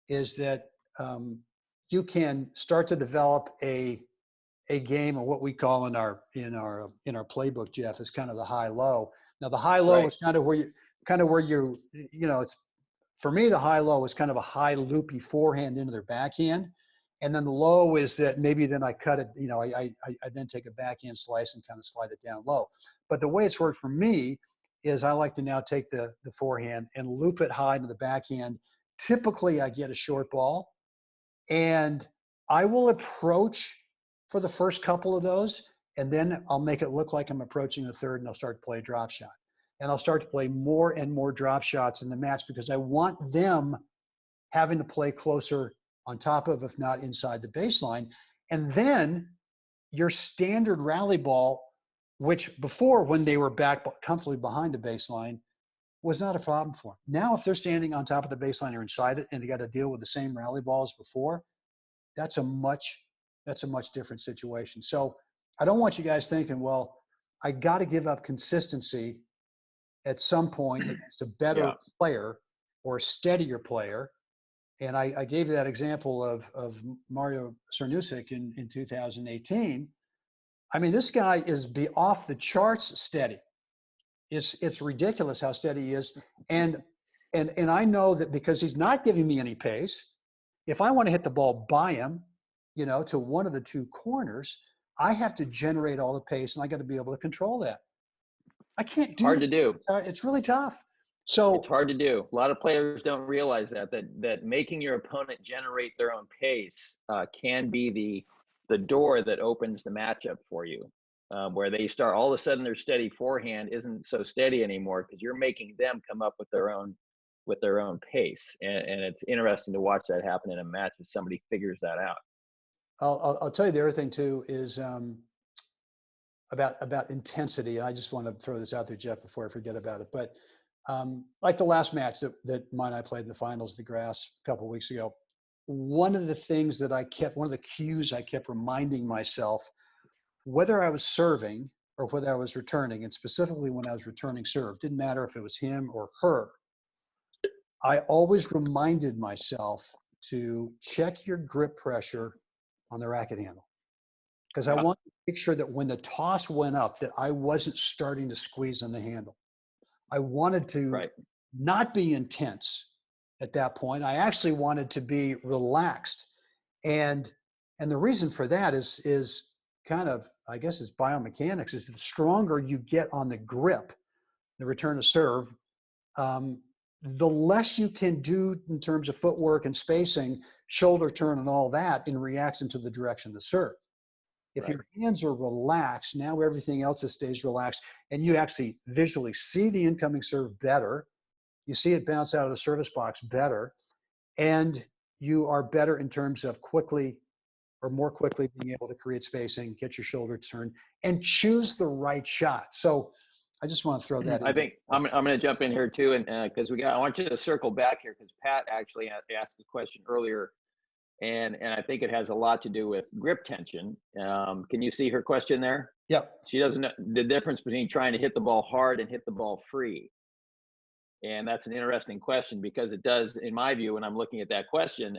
is that you can start to develop a game, or what we call in our playbook, Jeff, is kind of the high low. Now the high low is kind of where it's, for me, the high low is kind of a high loopy forehand into their backhand. And then the low is that maybe then I cut it, I then take a backhand slice and kind of slide it down low. But the way it's worked for me is I like to now take the forehand and loop it high into the backhand. Typically I get a short ball, and I will approach for the first couple of those, and then I'll make it look like I'm approaching the third, and I'll start to play a drop shot. And I'll start to play more and more drop shots in the match because I want them having to play closer on top of, if not inside the baseline. And then your standard rally ball, which before, when they were back comfortably behind the baseline, was not a problem for them. Now, if they're standing on top of the baseline or inside it, and they got to deal with the same rally ball as before, that's a much different situation. So I don't want you guys thinking, well, I got to give up consistency at some point against a better player or a steadier player. And I gave you that example of Mario Cernusek in 2018. I mean, this guy is off the charts steady. It's ridiculous how steady he is. And I know that because he's not giving me any pace, if I want to hit the ball by him, to one of the two corners, I have to generate all the pace, and I got to be able to control that. I can't do Hard to do. It's really tough. So it's hard to do. A lot of players don't realize that making your opponent generate their own pace can be the door that opens the matchup for you, where they start, all of a sudden their steady forehand isn't so steady anymore because you're making them come up with their own pace, and it's interesting to watch that happen in a match if somebody figures that out. I'll tell you the other thing too is about intensity. I just want to throw this out there, Jeff, before I forget about it. But like the last match that mine and I played in the finals, the grass, a couple of weeks ago, one of the things that one of the cues I kept reminding myself, whether I was serving or whether I was returning, and specifically when I was returning serve, didn't matter if it was him or her, I always reminded myself to check your grip pressure on the racket handle. Because I wanted to make sure that when the toss went up, that I wasn't starting to squeeze on the handle. I wanted to not be intense at that point. I actually wanted to be relaxed. And the reason for that is kind of, I guess it's biomechanics, is the stronger you get on the grip, the return to serve, the less you can do in terms of footwork and spacing, shoulder turn and all that in reaction to the direction of the serve. If your hands are relaxed, now everything else stays relaxed, and you actually visually see the incoming serve better. You see it bounce out of the service box better, and you are better in terms of more quickly being able to create spacing, get your shoulder turned, and choose the right shot. So I just want to throw that in. I think I'm going to jump in here too, and because I want you to circle back here because Pat actually asked a question earlier. And I think it has a lot to do with grip tension. Can you see her question there? Yep. She doesn't know the difference between trying to hit the ball hard and hit the ball free. And that's an interesting question because it does, in my view, when I'm looking at that question,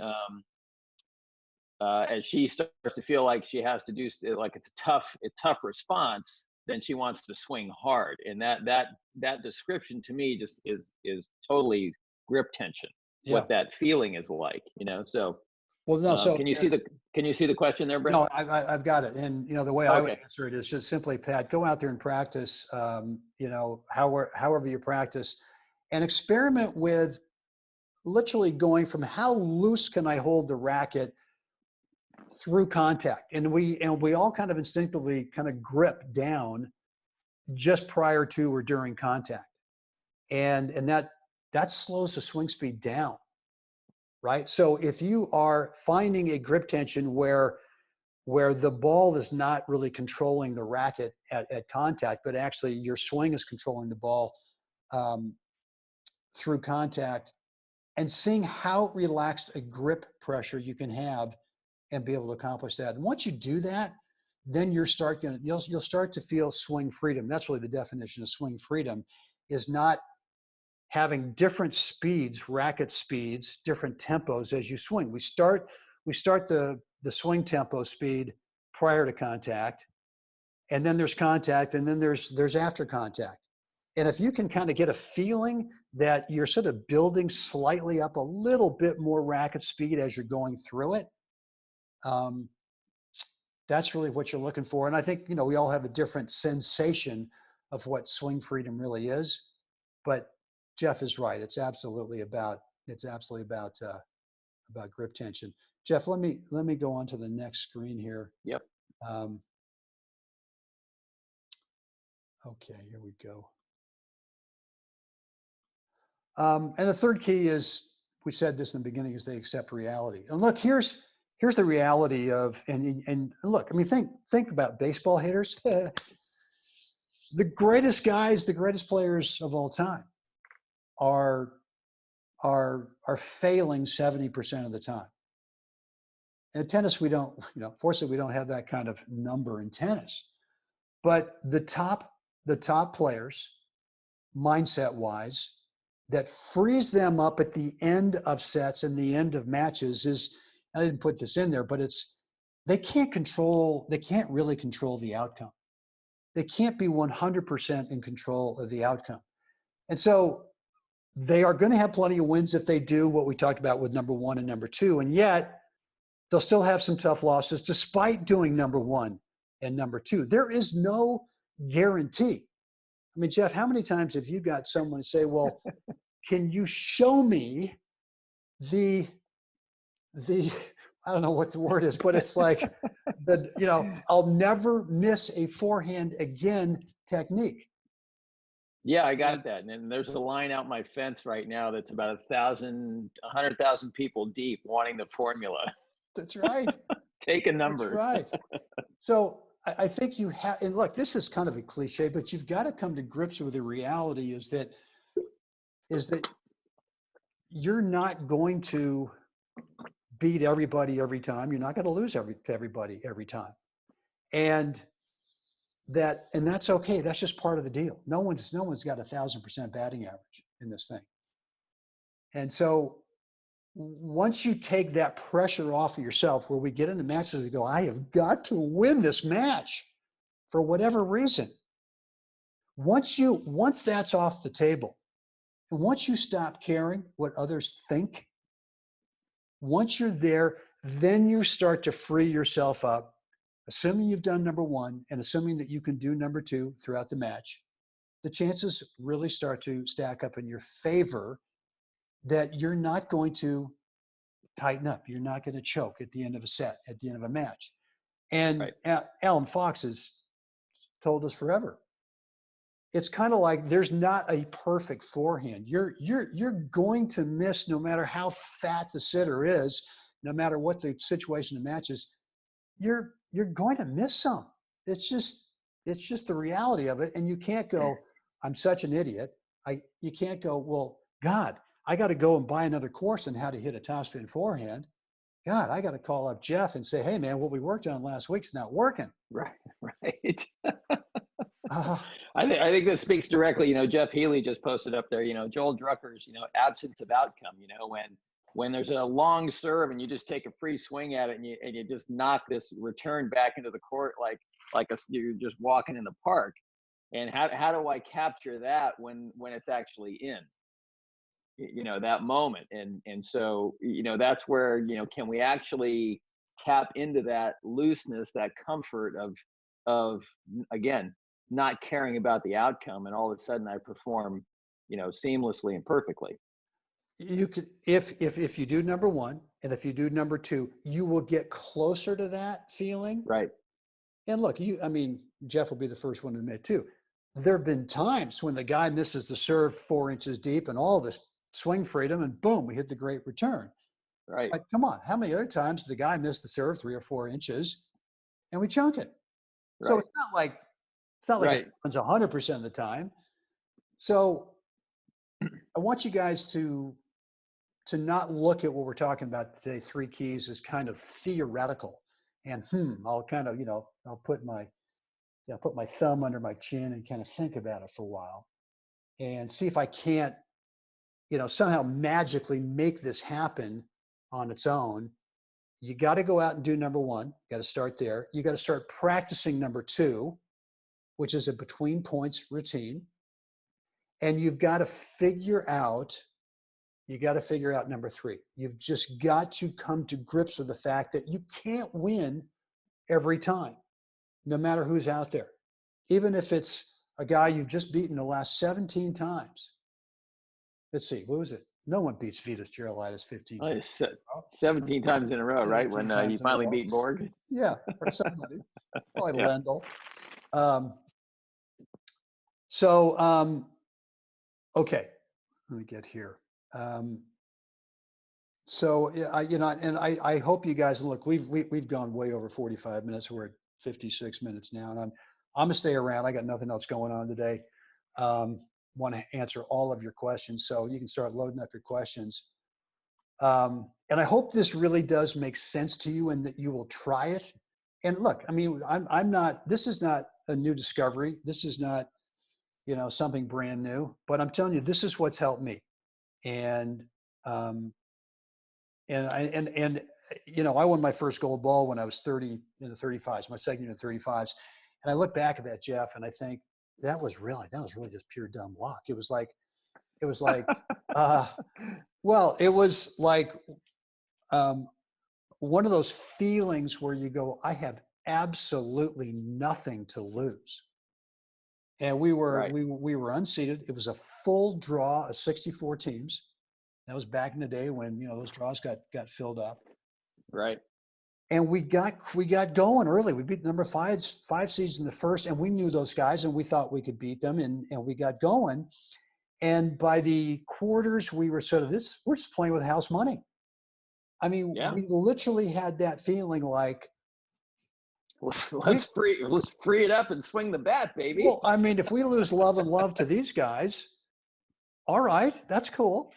as she starts to feel like she has to do, like it's a tough response, then she wants to swing hard. And that description to me just is totally grip tension, what that feeling is like, so. Well, no. So can you see the question there, Brent? No, I've got it. And the way I would answer it is just simply, Pat, go out there and practice. However you practice, and experiment with literally going from how loose can I hold the racket through contact, and we all kind of instinctively kind of grip down just prior to or during contact, and that slows the swing speed down. right? So if you are finding a grip tension where the ball is not really controlling the racket at contact, but actually your swing is controlling the ball um, through contact, and seeing how relaxed a grip pressure you can have and be able to accomplish that. And once you do that, then you'll start to feel swing freedom. That's really the definition of swing freedom, is not having different speeds, racket speeds, different tempos as you swing. We start the swing tempo speed prior to contact, and then there's contact, and then there's after contact. And if you can kind of get a feeling that you're sort of building slightly up a little bit more racket speed as you're going through it, that's really what you're looking for. And I think, we all have a different sensation of what swing freedom really is. But Jeff is right. It's absolutely about grip tension. Jeff, let me go on to the next screen here. Yep. Okay, here we go. And the third key is, we said this in the beginning, is they accept reality. And look, here's the reality of, and look, I mean, think about baseball hitters. The greatest guys, the greatest players of all time are failing 70% of the time. In tennis, we don't, fortunately, we don't have that kind of number in tennis. But the top players, mindset-wise, that frees them up at the end of sets and the end of matches is, I didn't put this in there, but they can't really control the outcome. They can't be 100% in control of the outcome. And so they are going to have plenty of wins if they do what we talked about with number one and number two. And yet they'll still have some tough losses despite doing number one and number two. There is no guarantee. I mean, Jeff, how many times have you got someone say, well, can you show me the I don't know what the word is, but it's like I'll never miss a forehand again technique. Yeah, I got that. And there's a line out my fence right now that's about 100,000 people deep wanting the formula. That's right. Take a number. That's right. So I think you have, and look, this is kind of a cliche, but you've got to come to grips with the reality is that you're not going to beat everybody every time. You're not going to lose to everybody every time. And that's okay. That's just part of the deal. No one's got 1,000% batting average in this thing. And so once you take that pressure off of yourself, where we get into matches, we go, I have got to win this match for whatever reason. Once that's off the table, and once you stop caring what others think, once you're there, then you start to free yourself up, assuming you've done number one and assuming that you can do number two throughout the match. The chances really start to stack up in your favor that you're not going to tighten up. You're not going to choke at the end of a set, at the end of a match. And right. Alan Fox has told us forever. It's kind of like there's not a perfect forehand. You're going to miss no matter how fat the sitter is, no matter what the situation of the match is. You're going to miss some. It's just the reality of it. And you can't go, I'm such an idiot. You can't go, well, God, I got to go and buy another course on how to hit a topspin forehand. God, I got to call up Jeff and say, hey man, what we worked on last week's not working. Right. I think this speaks directly. Jeff Healy just posted up there, Joel Drucker's, absence of outcome, when there's a long serve and you just take a free swing at it and you just knock this return back into the court like you're just walking in the park. And how do I capture that when it's actually in, that moment? And so, that's where, can we actually tap into that looseness, that comfort of again, not caring about the outcome, and all of a sudden I perform, seamlessly and perfectly. You could, if you do number one and if you do number two, you will get closer to that feeling. Right. And look, Jeff will be the first one to admit too, there have been times when the guy misses the serve 4 inches deep and all this swing freedom and boom, we hit the great return. Right. Like, come on, how many other times did the guy miss the serve 3 or 4 inches and we chunk it? So Right. it's not like it Right. happens 100% of the time. So I want you guys to not look at what we're talking about today, 3 keys, as kind of theoretical. And I'll kind of, I'll put my thumb under my chin and kind of think about it for a while and see if I can't, somehow magically make this happen on its own. You got to go out and do number 1. You got to start there. You got to start practicing number 2, which is a between points routine. And you've got to figure out number 3. You've just got to come to grips with the fact that you can't win every time, no matter who's out there. Even if it's a guy you've just beaten the last 17 times. Let's see, what was it? No one beats Vitas Gerulaitis 15 Oh, times. 17 times in a row, right? When 17 you times in a finally row. beat Borg. Yeah, or somebody. Probably Yeah. Lendl. Okay, let me get here. I hope you guys look. We've gone way over 45 minutes. We're at 56 minutes now, and I'm gonna stay around. I got nothing else going on today. Want to answer all of your questions, so you can start loading up your questions. And I hope this really does make sense to you, and that you will try it. And look, I mean, I'm not. This is not a new discovery. This is not, something brand new. But I'm telling you, this is what's helped me. And I won my first gold ball when I was 30 in the 35s, my second year in the 35s. And I look back at that, Jeff, and I think that was really just pure dumb luck. It was like, it was like one of those feelings where you go, I have absolutely nothing to lose. And we were Right. we were unseeded. It was a full draw of 64 teams. That was back in the day when those draws got filled up. Right. And we got going early. We beat the number 5 seeds in the first, and we knew those guys, and we thought we could beat them, and we got going. And by the quarters, we were we're just playing with house money. I mean, Yeah. we literally had that feeling like, let's free it up and swing the bat, baby. well, I mean, if we lose love to these guys, all right, that's cool.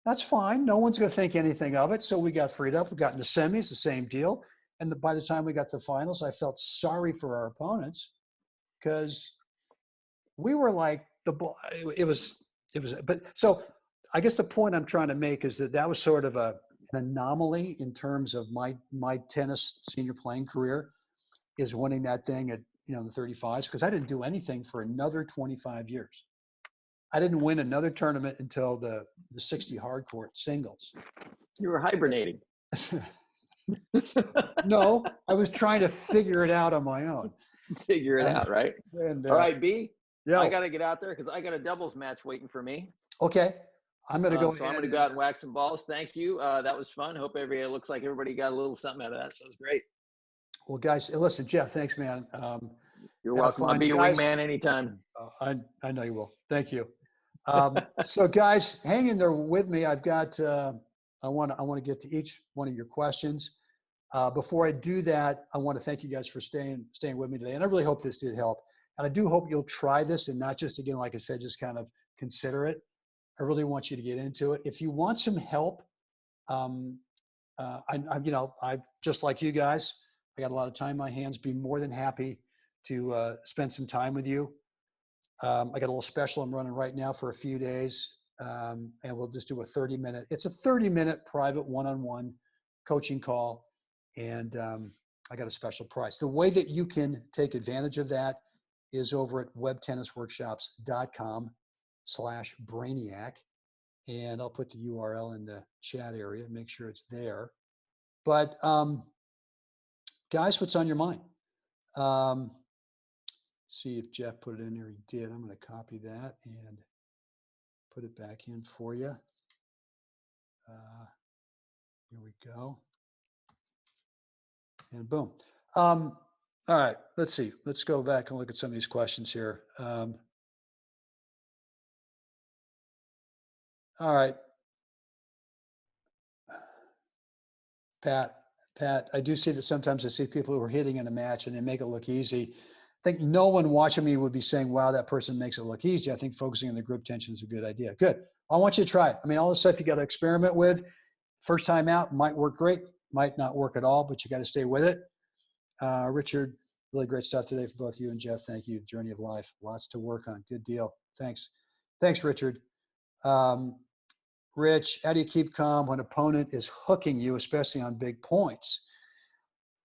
That's fine. No one's going to think anything of it. So we got freed up. We got in the semis, the same deal. And by the time we got to the finals, I felt sorry for our opponents because we were like it was. But so I guess the point I'm trying to make is that was sort of an anomaly in terms of my tennis senior playing career, is winning that thing at the 35s, because I didn't do anything for another 25 years. I didn't win another tournament until the 60 hardcourt singles. You were hibernating. No, I was trying to figure it out on my own. Figure it out, right? And, all right, B. Yeah. I got to get out there because I got a doubles match waiting for me. Okay. I'm going to go ahead. So I'm going to go out and whack some balls. Thank you. That was fun. Hope it looks like everybody got a little something out of that. So it was great. Well, guys, listen, Jeff, thanks, man. You're welcome. I'll be your wingman anytime. I know you will. Thank you. So guys, hang in there with me. I've got, I want to get to each one of your questions. Before I do that, I want to thank you guys for staying with me today. And I really hope this did help. And I do hope you'll try this and not just, again, like I said, just kind of consider it. I really want you to get into it. If you want some help, I just like you guys, I got a lot of time in my hands, be more than happy to spend some time with you. I got a little special I'm running right now for a few days, and we'll just do a 30-minute. It's a 30-minute private one-on-one coaching call, and I got a special price. The way that you can take advantage of that is over at webtennisworkshops.com/brainiac, and I'll put the URL in the chat area. Make sure it's there. But guys, what's on your mind? See if Jeff put it in there. He did. I'm going to copy that and put it back in for you. Here we go. And boom. All right. Let's see. Let's go back and look at some of these questions here. All right. Pat, I do see that sometimes I see people who are hitting in a match and they make it look easy. I think no one watching me would be saying, wow, that person makes it look easy. I think focusing on the group tension is a good idea. Good. I want you to try it. I mean, all the stuff you got to experiment with. First time out might work great, might not work at all, but you got to stay with it. Richard, really great stuff today for both you and Jeff. Thank you. Journey of life. Lots to work on. Good deal. Thanks. Thanks, Richard. Rich, how do you keep calm when an opponent is hooking you, especially on big points?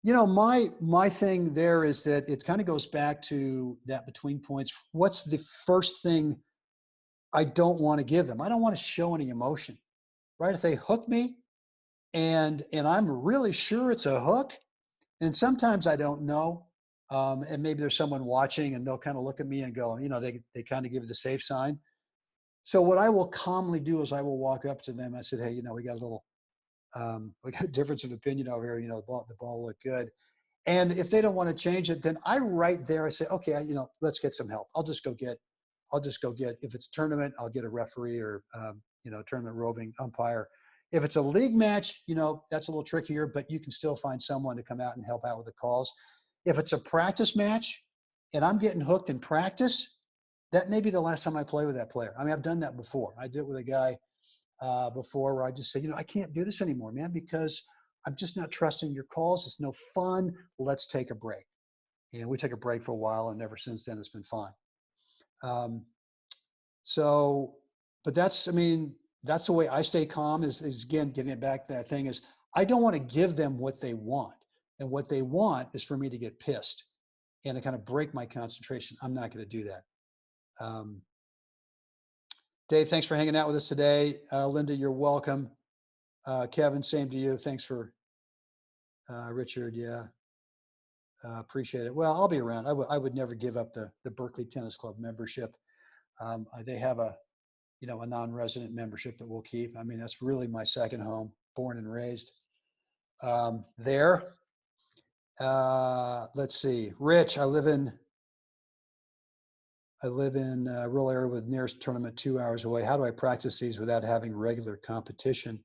You know, my thing there is that it kind of goes back to that between points. What's the first thing I don't want to give them? I don't want to show any emotion, right? If they hook me and I'm really sure it's a hook, and sometimes I don't know, and maybe there's someone watching and they'll kind of look at me and go, you know, they kind of give the safe sign. So what I will calmly do is I will walk up to them. I said, hey, you know, we got a difference of opinion over here. You know, the ball looked good. And if they don't want to change it, then I right there, I say, okay, you know, let's get some help. I'll just go get, if it's a tournament, I'll get a referee or, you know, tournament roving umpire. If it's a league match, you know, that's a little trickier, but you can still find someone to come out and help out with the calls. If it's a practice match and I'm getting hooked in practice, that may be the last time I play with that player. I mean, I've done that before. I did it with a guy before where I just said, you know, I can't do this anymore, man, because I'm just not trusting your calls. It's no fun. Let's take a break. And we took a break for a while, and ever since then, it's been fine. But that's, I mean, that's the way I stay calm is again, getting it back to that thing is I don't want to give them what they want. And what they want is for me to get pissed and to kind of break my concentration. I'm not going to do that. Dave, thanks for hanging out with us today. Linda, you're welcome. Kevin, same to you. Thanks for Richard. Yeah, appreciate it. Well, I'll be around. I would never give up the Berkeley Tennis Club membership. They have a non-resident membership that we'll keep. I mean, that's really my second home, born and raised there. Let's see, Rich, I live in a rural area with nearest tournament 2 hours away. How do I practice these without having regular competition?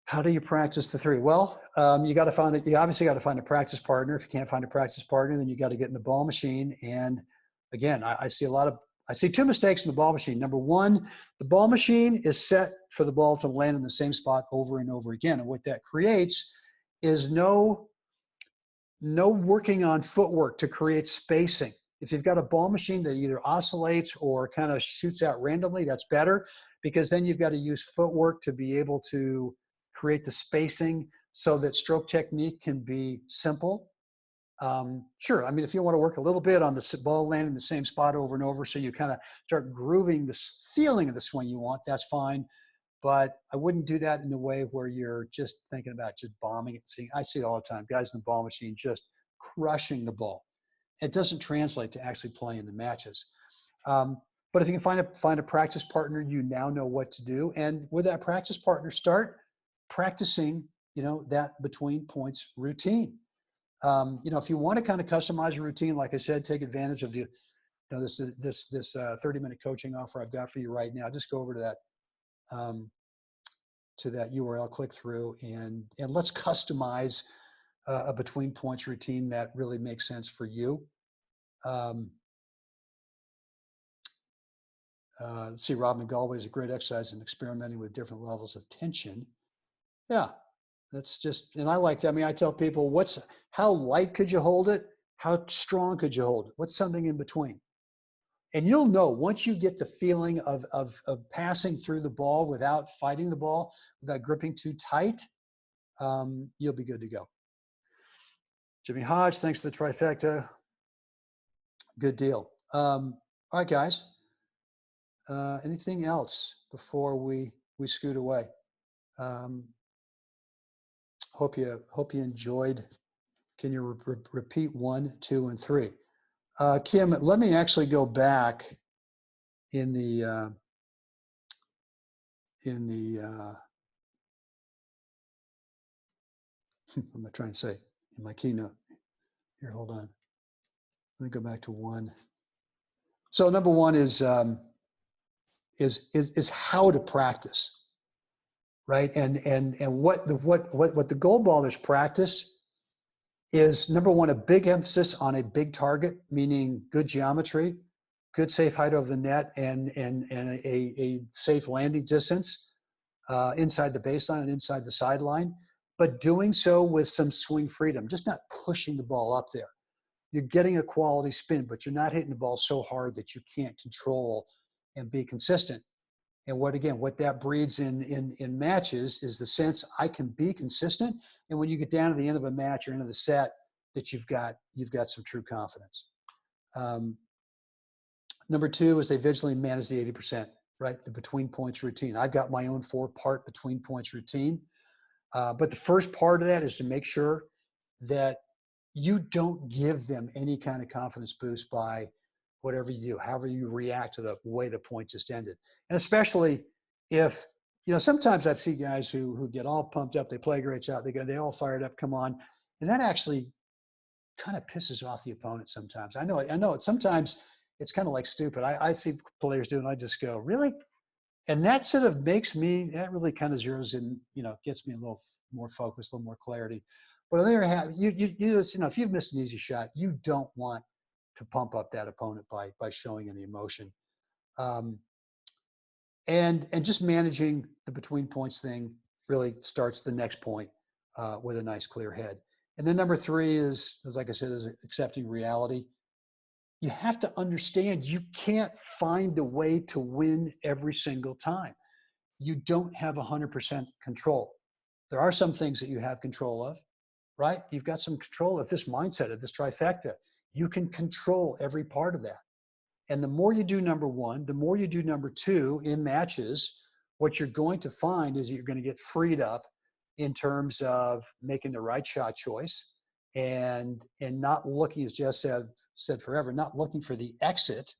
How do you practice the three? Well, you got to find it. You obviously got to find a practice partner. If you can't find a practice partner, then you got to get in the ball machine. And again, I see two mistakes in the ball machine. Number one, the ball machine is set for the ball to land in the same spot over and over again. And what that creates is no working on footwork to create spacing. If you've got a ball machine that either oscillates or kind of shoots out randomly, that's better, because then you've got to use footwork to be able to create the spacing so that stroke technique can be simple. Sure, I mean, if you want to work a little bit on the ball landing in the same spot over and over so you kind of start grooving the feeling of the swing you want, that's fine. But I wouldn't do that in a way where you're just thinking about just bombing it. I see it all the time. Guys in the ball machine just crushing the ball. It doesn't translate to actually playing the matches. But if you can find a practice partner, you now know what to do. And with that practice partner, start practicing, that between points routine. If you want to kind of customize your routine, like I said, take advantage of this 30-minute coaching offer I've got for you right now. Just go over to that URL, click through, and let's customize a between points routine that really makes sense for you. Let's see, Robin Galway is a great exercise in experimenting with different levels of tension. Yeah, that's just, and I like that. I mean, I tell people, how light could you hold it? How strong could you hold it? What's something in between? And you'll know once you get the feeling of passing through the ball without fighting the ball, without gripping too tight, you'll be good to go. Jimmy Hodge, thanks for the trifecta. Good deal. All right, guys. Anything else before we scoot away? Hope you enjoyed. Can you repeat 1, 2, and 3? Kim, let me actually go back in the what am I trying to say in my keynote here? Hold on. Let me go back to 1. So number 1 is how to practice. right? And what the goal ballers practice is, number one, a big emphasis on a big target, meaning good geometry, good safe height over the net, and a safe landing distance inside the baseline and inside the sideline, but doing so with some swing freedom, just not pushing the ball up there. You're getting a quality spin, but you're not hitting the ball so hard that you can't control and be consistent. And what that breeds in matches is the sense I can be consistent. And when you get down to the end of a match or end of the set, that you've got some true confidence. Number two is they vigilantly manage the 80%, right? The between points routine. I've got my own 4-part between points routine. But the first part of that is to make sure that you don't give them any kind of confidence boost by whatever you do, however you react to the way the point just ended. And especially if, sometimes I've seen guys who get all pumped up, they play a great shot, they all fired up, come on. And that actually kind of pisses off the opponent sometimes. I know it. Sometimes it's kind of like stupid. I see players do it and I just go, really? And that sort of that really kind of zeroes in, gets me a little more focused, a little more clarity. But on the other hand, if you've missed an easy shot, you don't want to pump up that opponent by showing any emotion. And just managing the between points thing really starts the next point with a nice clear head. And then number three is, like I said, is accepting reality. You have to understand you can't find a way to win every single time. You don't have 100% control. There are some things that you have control of, right? You've got some control of this mindset, of this trifecta. You can control every part of that. And the more you do number one, the more you do number two in matches, what you're going to find is you're going to get freed up in terms of making the right shot choice and not looking, as Jess said forever, not looking for the exit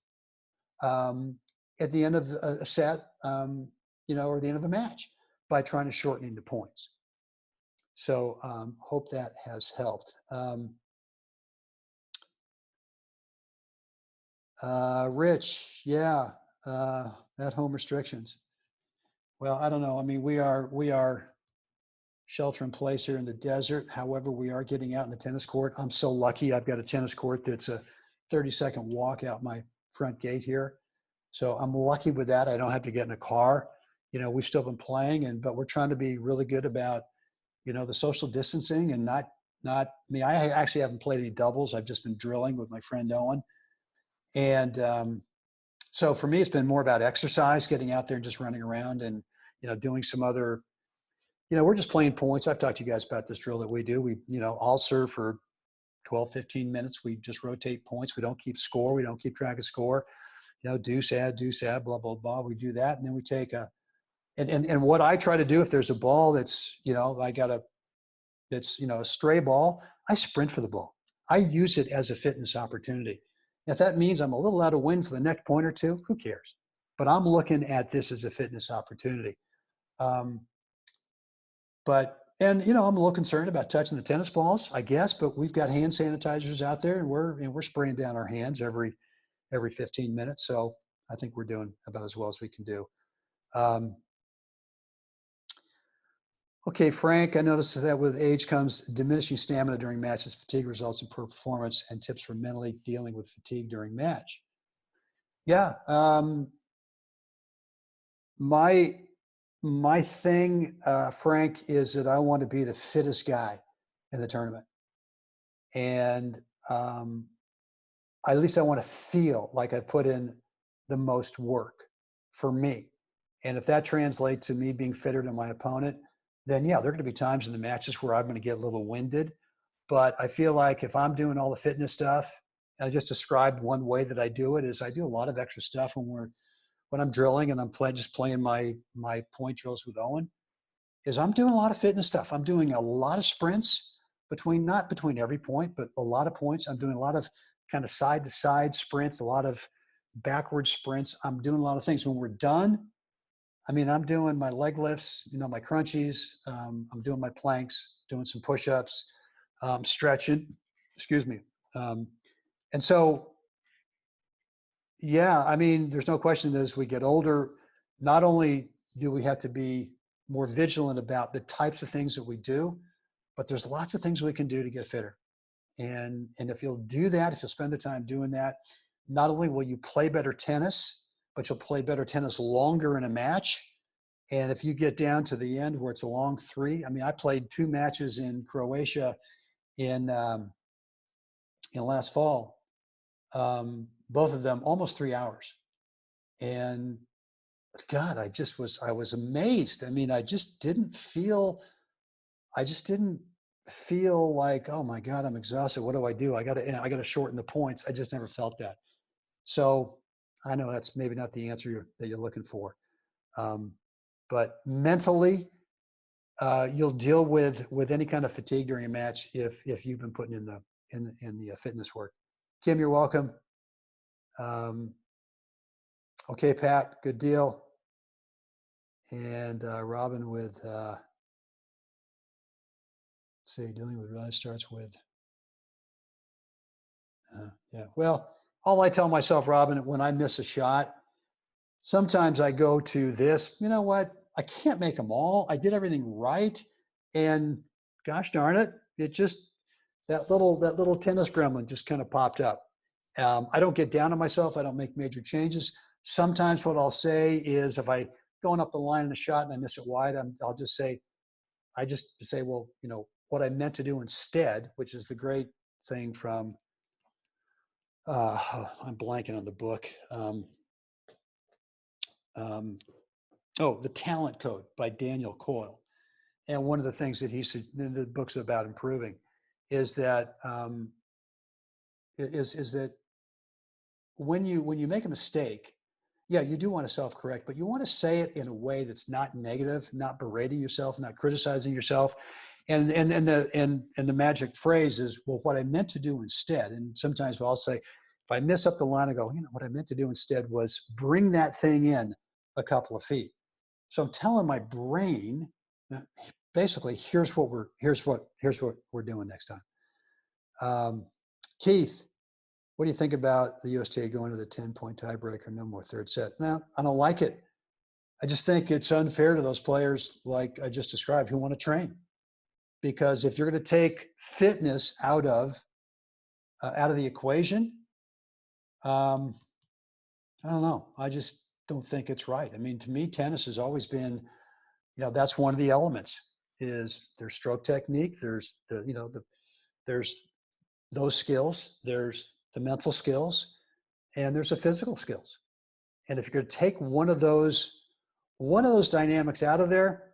at the end of a set, or the end of a match by trying to shorten the points. So hope that has helped. Rich, yeah, at home restrictions. Well, I don't know. I mean, we are shelter in place here in the desert. However, we are getting out in the tennis court. I'm so lucky. I've got a tennis court that's a 30-second walk out my front gate here. So I'm lucky with that. I don't have to get in a car. We've still been playing, but we're trying to be really good about, the social distancing and not me. I actually haven't played any doubles. I've just been drilling with my friend Owen. And so for me, it's been more about exercise, getting out there and just running around and, doing some other, we're just playing points. I've talked to you guys about this drill that we do. We, I'll serve for 12, 15 minutes. We just rotate points. We don't keep score. We don't keep track of score. Deuce, add, blah, blah, blah. We do that. And then we take and what I try to do, if there's a ball that's, that's, a stray ball, I sprint for the ball. I use it as a fitness opportunity. If that means I'm a little out of wind for the next point or two, who cares? But I'm looking at this as a fitness opportunity. I'm a little concerned about touching the tennis balls, I guess, but we've got hand sanitizers out there and we're spraying down our hands every 15 minutes. So I think we're doing about as well as we can do. Okay, Frank, I noticed that with age comes diminishing stamina during matches. Fatigue results in poor performance, and tips for mentally dealing with fatigue during match. Yeah, my thing, Frank, is that I want to be the fittest guy in the tournament. And at least I want to feel like I put in the most work for me. And if that translates to me being fitter than my opponent, then yeah, there are going to be times in the matches where I'm going to get a little winded. But I feel like if I'm doing all the fitness stuff, and I just described one way that I do it, is I do a lot of extra stuff when I'm drilling and I'm playing my point drills with Owen, is I'm doing a lot of fitness stuff. I'm doing a lot of sprints not between every point, but a lot of points. I'm doing a lot of kind of side to side sprints, a lot of backward sprints. I'm doing a lot of things. When we're done, I mean, I'm doing my leg lifts, my crunchies. I'm doing my planks, doing some push-ups, stretching, excuse me. And so, yeah, I mean, there's no question that as we get older, not only do we have to be more vigilant about the types of things that we do, but there's lots of things we can do to get fitter. And if you'll do that, if you'll spend the time doing that, not only will you play better tennis, but you'll play better tennis longer in a match. And if you get down to the end where it's a long 3, I mean, I played 2 matches in Croatia in last fall, both of them almost 3 hours. And God, I was amazed. I mean, I just didn't feel like, oh my God, I'm exhausted. What do? I got to shorten the points. I just never felt that. So I know that's maybe not the answer that you're looking for. But mentally, you'll deal with any kind of fatigue during a match if you've been putting in the fitness work. Kim, you're welcome. Okay, Pat, good deal. And Robin with, say, dealing with really starts with, yeah. Well, all I tell myself, Robin, when I miss a shot, sometimes I go to this, you know what? I can't make them all. I did everything right. And gosh darn it, that little tennis gremlin just kind of popped up. I don't get down on myself. I don't make major changes. Sometimes what I'll say is if I going up the line in a shot and I miss it wide, I just say, well, you know, what I meant to do instead, which is the great thing from, I'm blanking on the book. The Talent Code by Daniel Coyle. And one of the things that he said in the book's about improving is that when you make a mistake, yeah, you do want to self-correct, but you want to say it in a way that's not negative, not berating yourself, not criticizing yourself. And the magic phrase is, well, what I meant to do instead. And sometimes I'll say, if I miss up the line, I go, you know, what I meant to do instead was bring that thing in a couple of feet. So I'm telling my brain, basically, here's what we're doing next time. Keith, what do you think about the USTA going to the 10-point tiebreaker, no more third set? No, I don't like it. I just think it's unfair to those players, like I just described, who want to train. Because if you're going to take fitness out of the equation, I don't know. I just don't think it's right. I mean, to me, tennis has always been, you know, that's one of the elements. Is there's stroke technique, there's there's those skills, there's the mental skills, and there's the physical skills. And if you're going to take one of those dynamics out of there,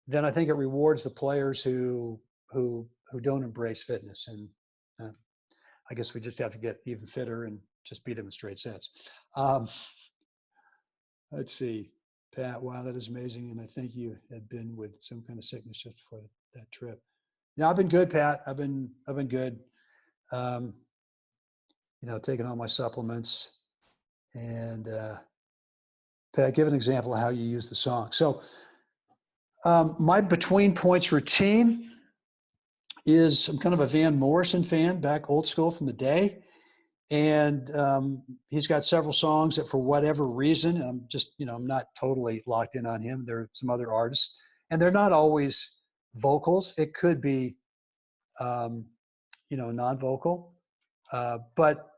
then I think it rewards the players who don't embrace fitness. And I guess we just have to get even fitter and just beat them in straight sets. Let's see, Pat. Wow, that is amazing. And I think you had been with some kind of sickness just before that trip. Yeah, I've been good, Pat. I've been good. Taking all my supplements. And Pat, give an example of how you use the song. So my between points routine is, I'm kind of a Van Morrison fan, back old school from the day. And he's got several songs that for whatever reason, I'm not totally locked in on him. There are some other artists, and they're not always vocals. It could be, non-vocal. But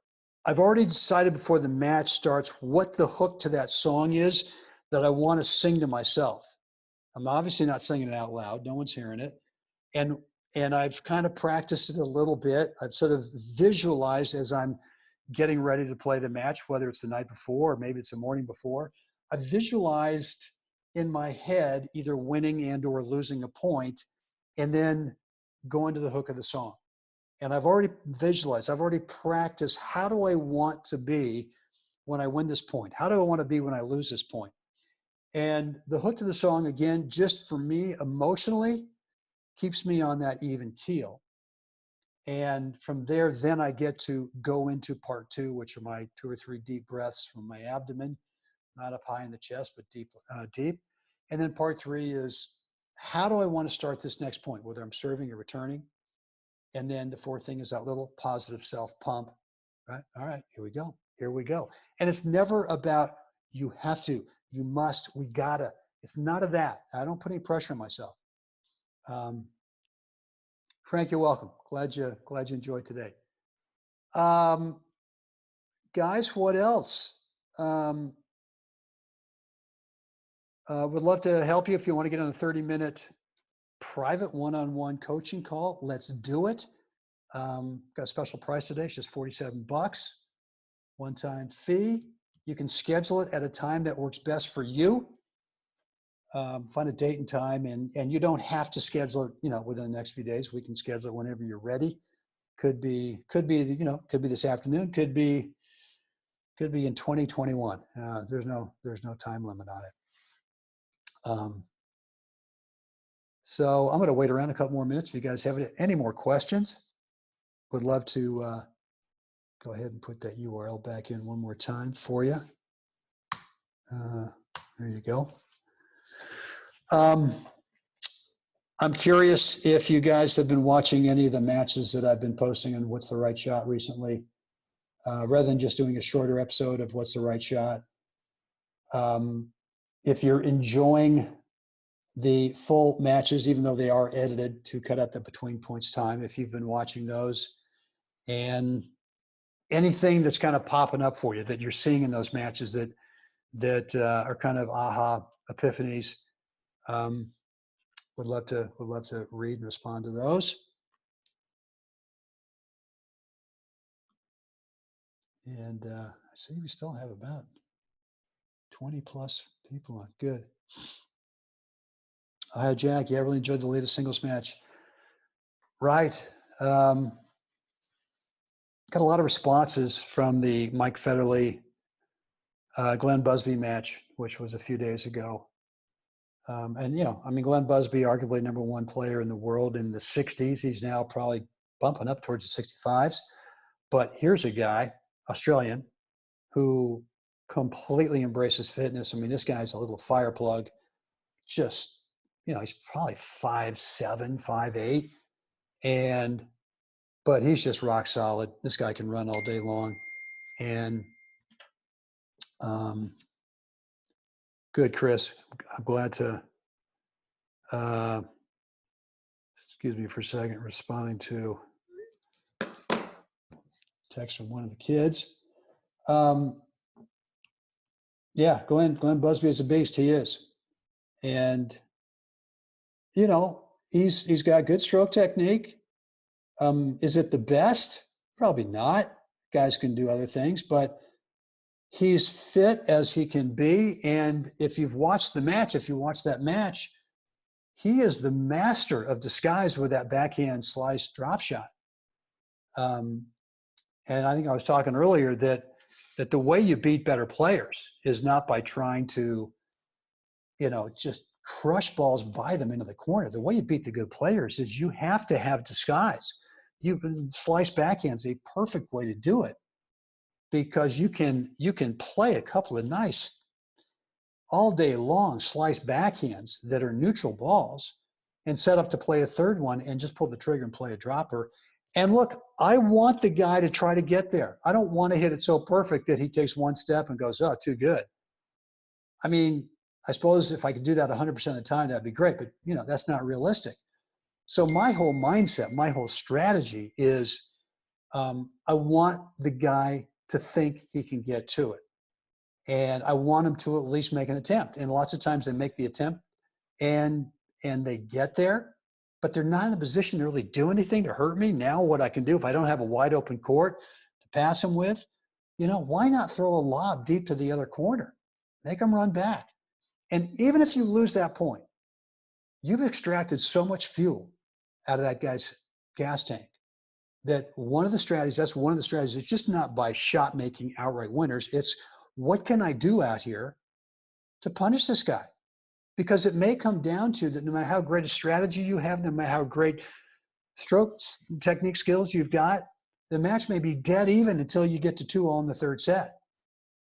I've already decided before the match starts what the hook to that song is that I want to sing to myself. I'm obviously not singing it out loud. No one's hearing it. And I've kind of practiced it a little bit. I've sort of visualized as I'm getting ready to play the match, whether it's the night before or maybe it's the morning before. I've visualized in my head either winning and or losing a point, and then going to the hook of the song. And I've already visualized, I've already practiced, how do I want to be when I win this point? How do I want to be when I lose this point? And the hook to the song, again, just for me emotionally, keeps me on that even keel. And from there, then I get to go into part 2, which are my 2 or 3 deep breaths from my abdomen, not up high in the chest, but deep. And then part 3 is, how do I want to start this next point, whether I'm serving or returning? And then the 4th thing is that little positive self pump, right? All right, here we go. And it's never about you have to, you must, we gotta. It's none of that. I don't put any pressure on myself. Frank, you're welcome. Glad you enjoyed today. Guys, what else? Would love to help you if you want to get on a 30-minute private one-on-one coaching call. Let's do it. Got a special price today. It's just $47. One-time fee. You can schedule it at a time that works best for you. Find a date and time, and you don't have to schedule it, within the next few days. We can schedule it whenever you're ready. Could be this afternoon. Could be in 2021. There's no time limit on it. So I'm going to wait around a couple more minutes. If you guys have any more questions, would love to go ahead and put that URL back in one more time for you. There you go. I'm curious if you guys have been watching any of the matches that I've been posting on What's the Right Shot recently, rather than just doing a shorter episode of What's the Right Shot. If you're enjoying the full matches, even though they are edited to cut out the between points time, if you've been watching those, and anything that's kind of popping up for you that you're seeing in those matches that are kind of aha epiphanies, would love to read and respond to those. And I see we still have about 20 plus people on. Good. Hi, Jack. Yeah, I really enjoyed the latest singles match. Right. Got a lot of responses from the Mike Federley, Glenn Busby match, which was a few days ago. And, Glenn Busby, arguably #1 player in the world in the 60s. He's now probably bumping up towards the 65s. But here's a guy, Australian, who completely embraces fitness. This guy's a little fire plug. Just, he's probably 5'7", 5'8", but he's just rock solid. This guy can run all day long. And good, Chris. I'm glad to, excuse me for a second, responding to text from one of the kids. Yeah, Glenn Busby is a beast. He is. And, he's got good stroke technique. Is it the best? Probably not. Guys can do other things, but he's fit as he can be. And if you've watched the match, that match, he is the master of disguise with that backhand slice drop shot. And I think I was talking earlier that the way you beat better players is not by trying to, just crush balls by them into the corner. The way you beat the good players is you have to have disguise. Slice backhand's a perfect way to do it, because you can play a couple of nice all day long slice backhands that are neutral balls and set up to play a third one and just pull the trigger and play a dropper. And look, I want the guy to try to get there. I don't want to hit it so perfect that he takes one step and goes, oh, too good. I suppose if I could do that 100% of the time, that'd be great, but that's not realistic. So my whole mindset, my whole strategy is I want the guy to think he can get to it. And I want him to at least make an attempt. And lots of times they make the attempt and they get there, but they're not in a position to really do anything to hurt me. Now what I can do if I don't have a wide open court to pass him with, why not throw a lob deep to the other corner? Make him run back. And even if you lose that point, you've extracted so much fuel out of that guy's gas tank that one of the strategies, it's just not by shot making outright winners. It's what can I do out here to punish this guy? Because it may come down to that no matter how great a strategy you have, no matter how great stroke technique skills you've got, the match may be dead even until you get to 2-0 in the third set.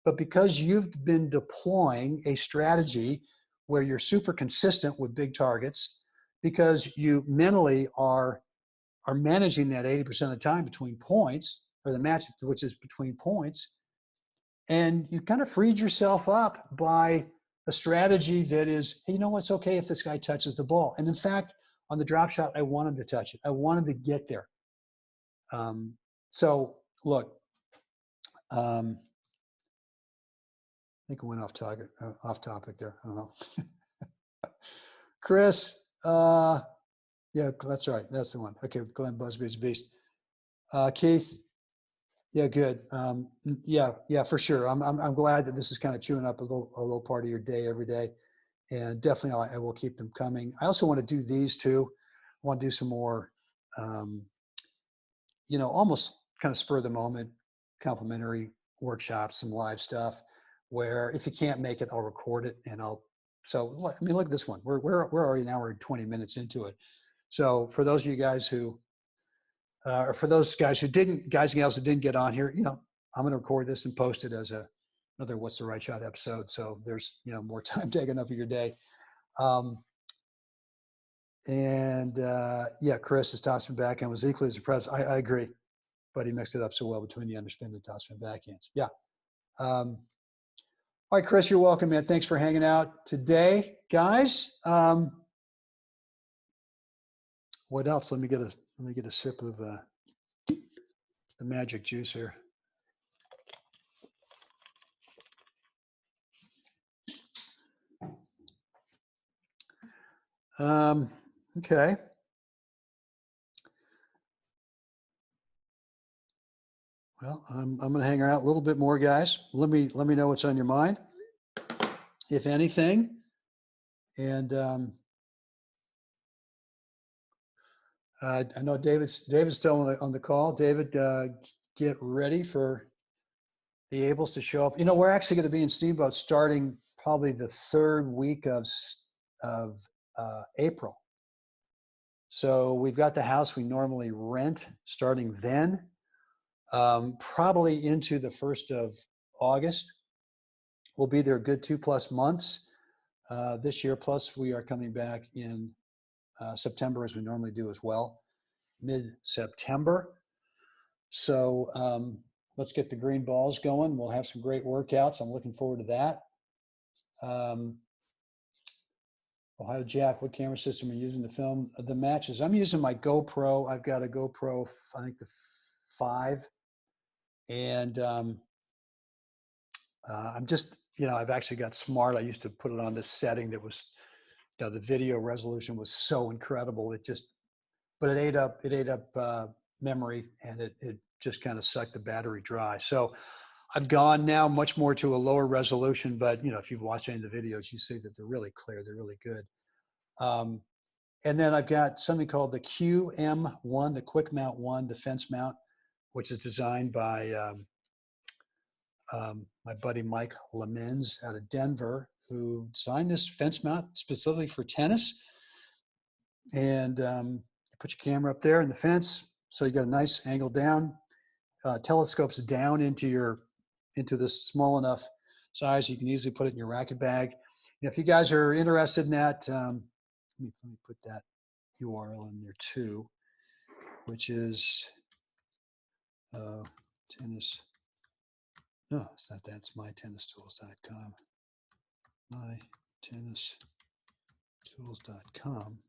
But because you've been deploying a strategy where you're super consistent with big targets, because you mentally are managing that 80% of the time between points, or the match which is between points, and you kind of freed yourself up by a strategy that is, hey, you know what's okay if this guy touches the ball. And in fact, on the drop shot, I want him to touch it. I want him to get there. So look, I think I went off topic there. I don't know. Chris, yeah, that's right. That's the one. Okay, Glenn Busby's a beast. Keith, yeah, good. Yeah, for sure. I'm glad that this is kind of chewing up a little part of your day every day, and definitely I will keep them coming. I also want to do these too. I want to do some more, almost kind of spur of the moment, complimentary workshops, some live stuff. Where if you can't make it, I'll record it and I'll. So I mean, look at this one. We're already an hour and 20 minutes into it. So for those of you guys who, or for those guys and gals who didn't get on here, I'm going to record this and post it as another What's the Right Shot episode. So there's, more time taken up of your day. Yeah, Chris is topspin backhand was equally as impressive. I agree, but he mixed it up so well between the underspin and topspin backhands. Yeah. All right, Chris, you're welcome, man. Thanks for hanging out today, guys. What else? Let me get a sip of the magic juice here. Okay. Well, I'm going to hang out a little bit more, guys. Let me know what's on your mind, if anything. And I know David's still on the call. David, get ready for the Abels to show up. We're actually going to be in Steamboat starting probably the third week of April. So we've got the house we normally rent starting then, probably into the 1st of August. We'll be there a good 2+ months this year. Plus we are coming back in September as we normally do as well, mid-September. So let's get the green balls going. We'll have some great workouts. I'm looking forward to that. Ohio Jack, what camera system are you using to film the matches? I'm using my GoPro. I've got a GoPro, I think the 5. And I'm just, I've actually got smart. I used to put it on this setting that was, the video resolution was so incredible. But it ate up memory, and it just kind of sucked the battery dry. So I've gone now much more to a lower resolution, but if you've watched any of the videos, you see that they're really clear. They're really good. And then I've got something called the QM1, the Quick Mount 1, the fence mount, which is designed by my buddy Mike Lemens out of Denver, who designed this fence mount specifically for tennis. And you put your camera up there in the fence, so you got a nice angle down. Telescopes down into this small enough size you can easily put it in your racket bag. And if you guys are interested in that, let me put that URL in there too, which is tennis. No, it's not that. It's mytennistools.com. mytennistools.com.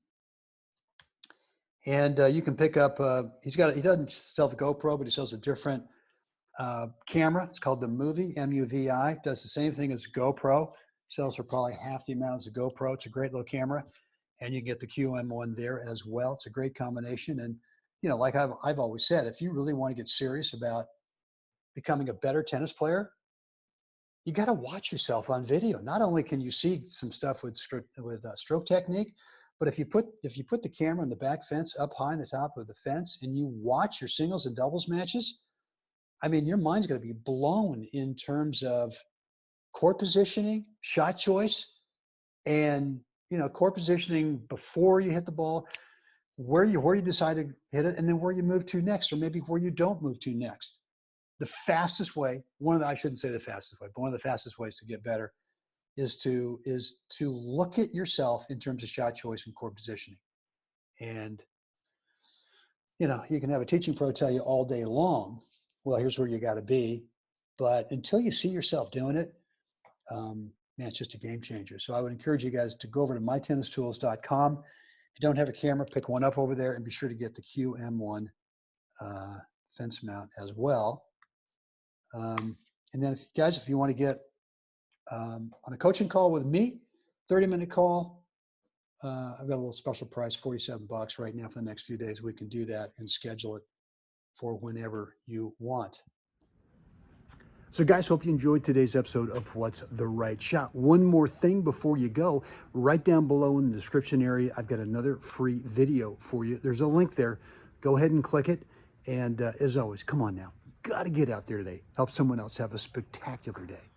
And you can pick up, he doesn't sell the GoPro, but he sells a different camera. It's called the Movie, M-U-V-I. Does the same thing as GoPro. Sells for probably half the amount as a GoPro. It's a great little camera. And you get the QM1 there as well. It's a great combination. And, like I've always said, if you really want to get serious about becoming a better tennis player, you got to watch yourself on video. Not only can you see some stuff with stroke technique, but if you put the camera in the back fence up high on the top of the fence and you watch your singles and doubles matches, I mean, your mind's going to be blown in terms of court positioning, shot choice, and court positioning before you hit the ball, where you decide to hit it, and then where you move to next, or maybe where you don't move to next. The fastest way, I shouldn't say the fastest way, but one of the fastest ways to get better is to look at yourself in terms of shot choice and court positioning. And you can have a teaching pro tell you all day long, well, here's where you got to be, but until you see yourself doing it, man, it's just a game changer. So I would encourage you guys to go over to mytennistools.com. If you don't have a camera, pick one up over there and be sure to get the QM1 fence mount as well. And then if you want to get on a coaching call with me, 30-minute call, I've got a little special price, $47 right now for the next few days. We can do that and schedule it for whenever you want. So guys, hope you enjoyed today's episode of What's the Right Shot. One more thing before you go, right down below in the description area, I've got another free video for you. There's a link there. Go ahead and click it. And as always, come on now, got to get out there today. Help someone else have a spectacular day.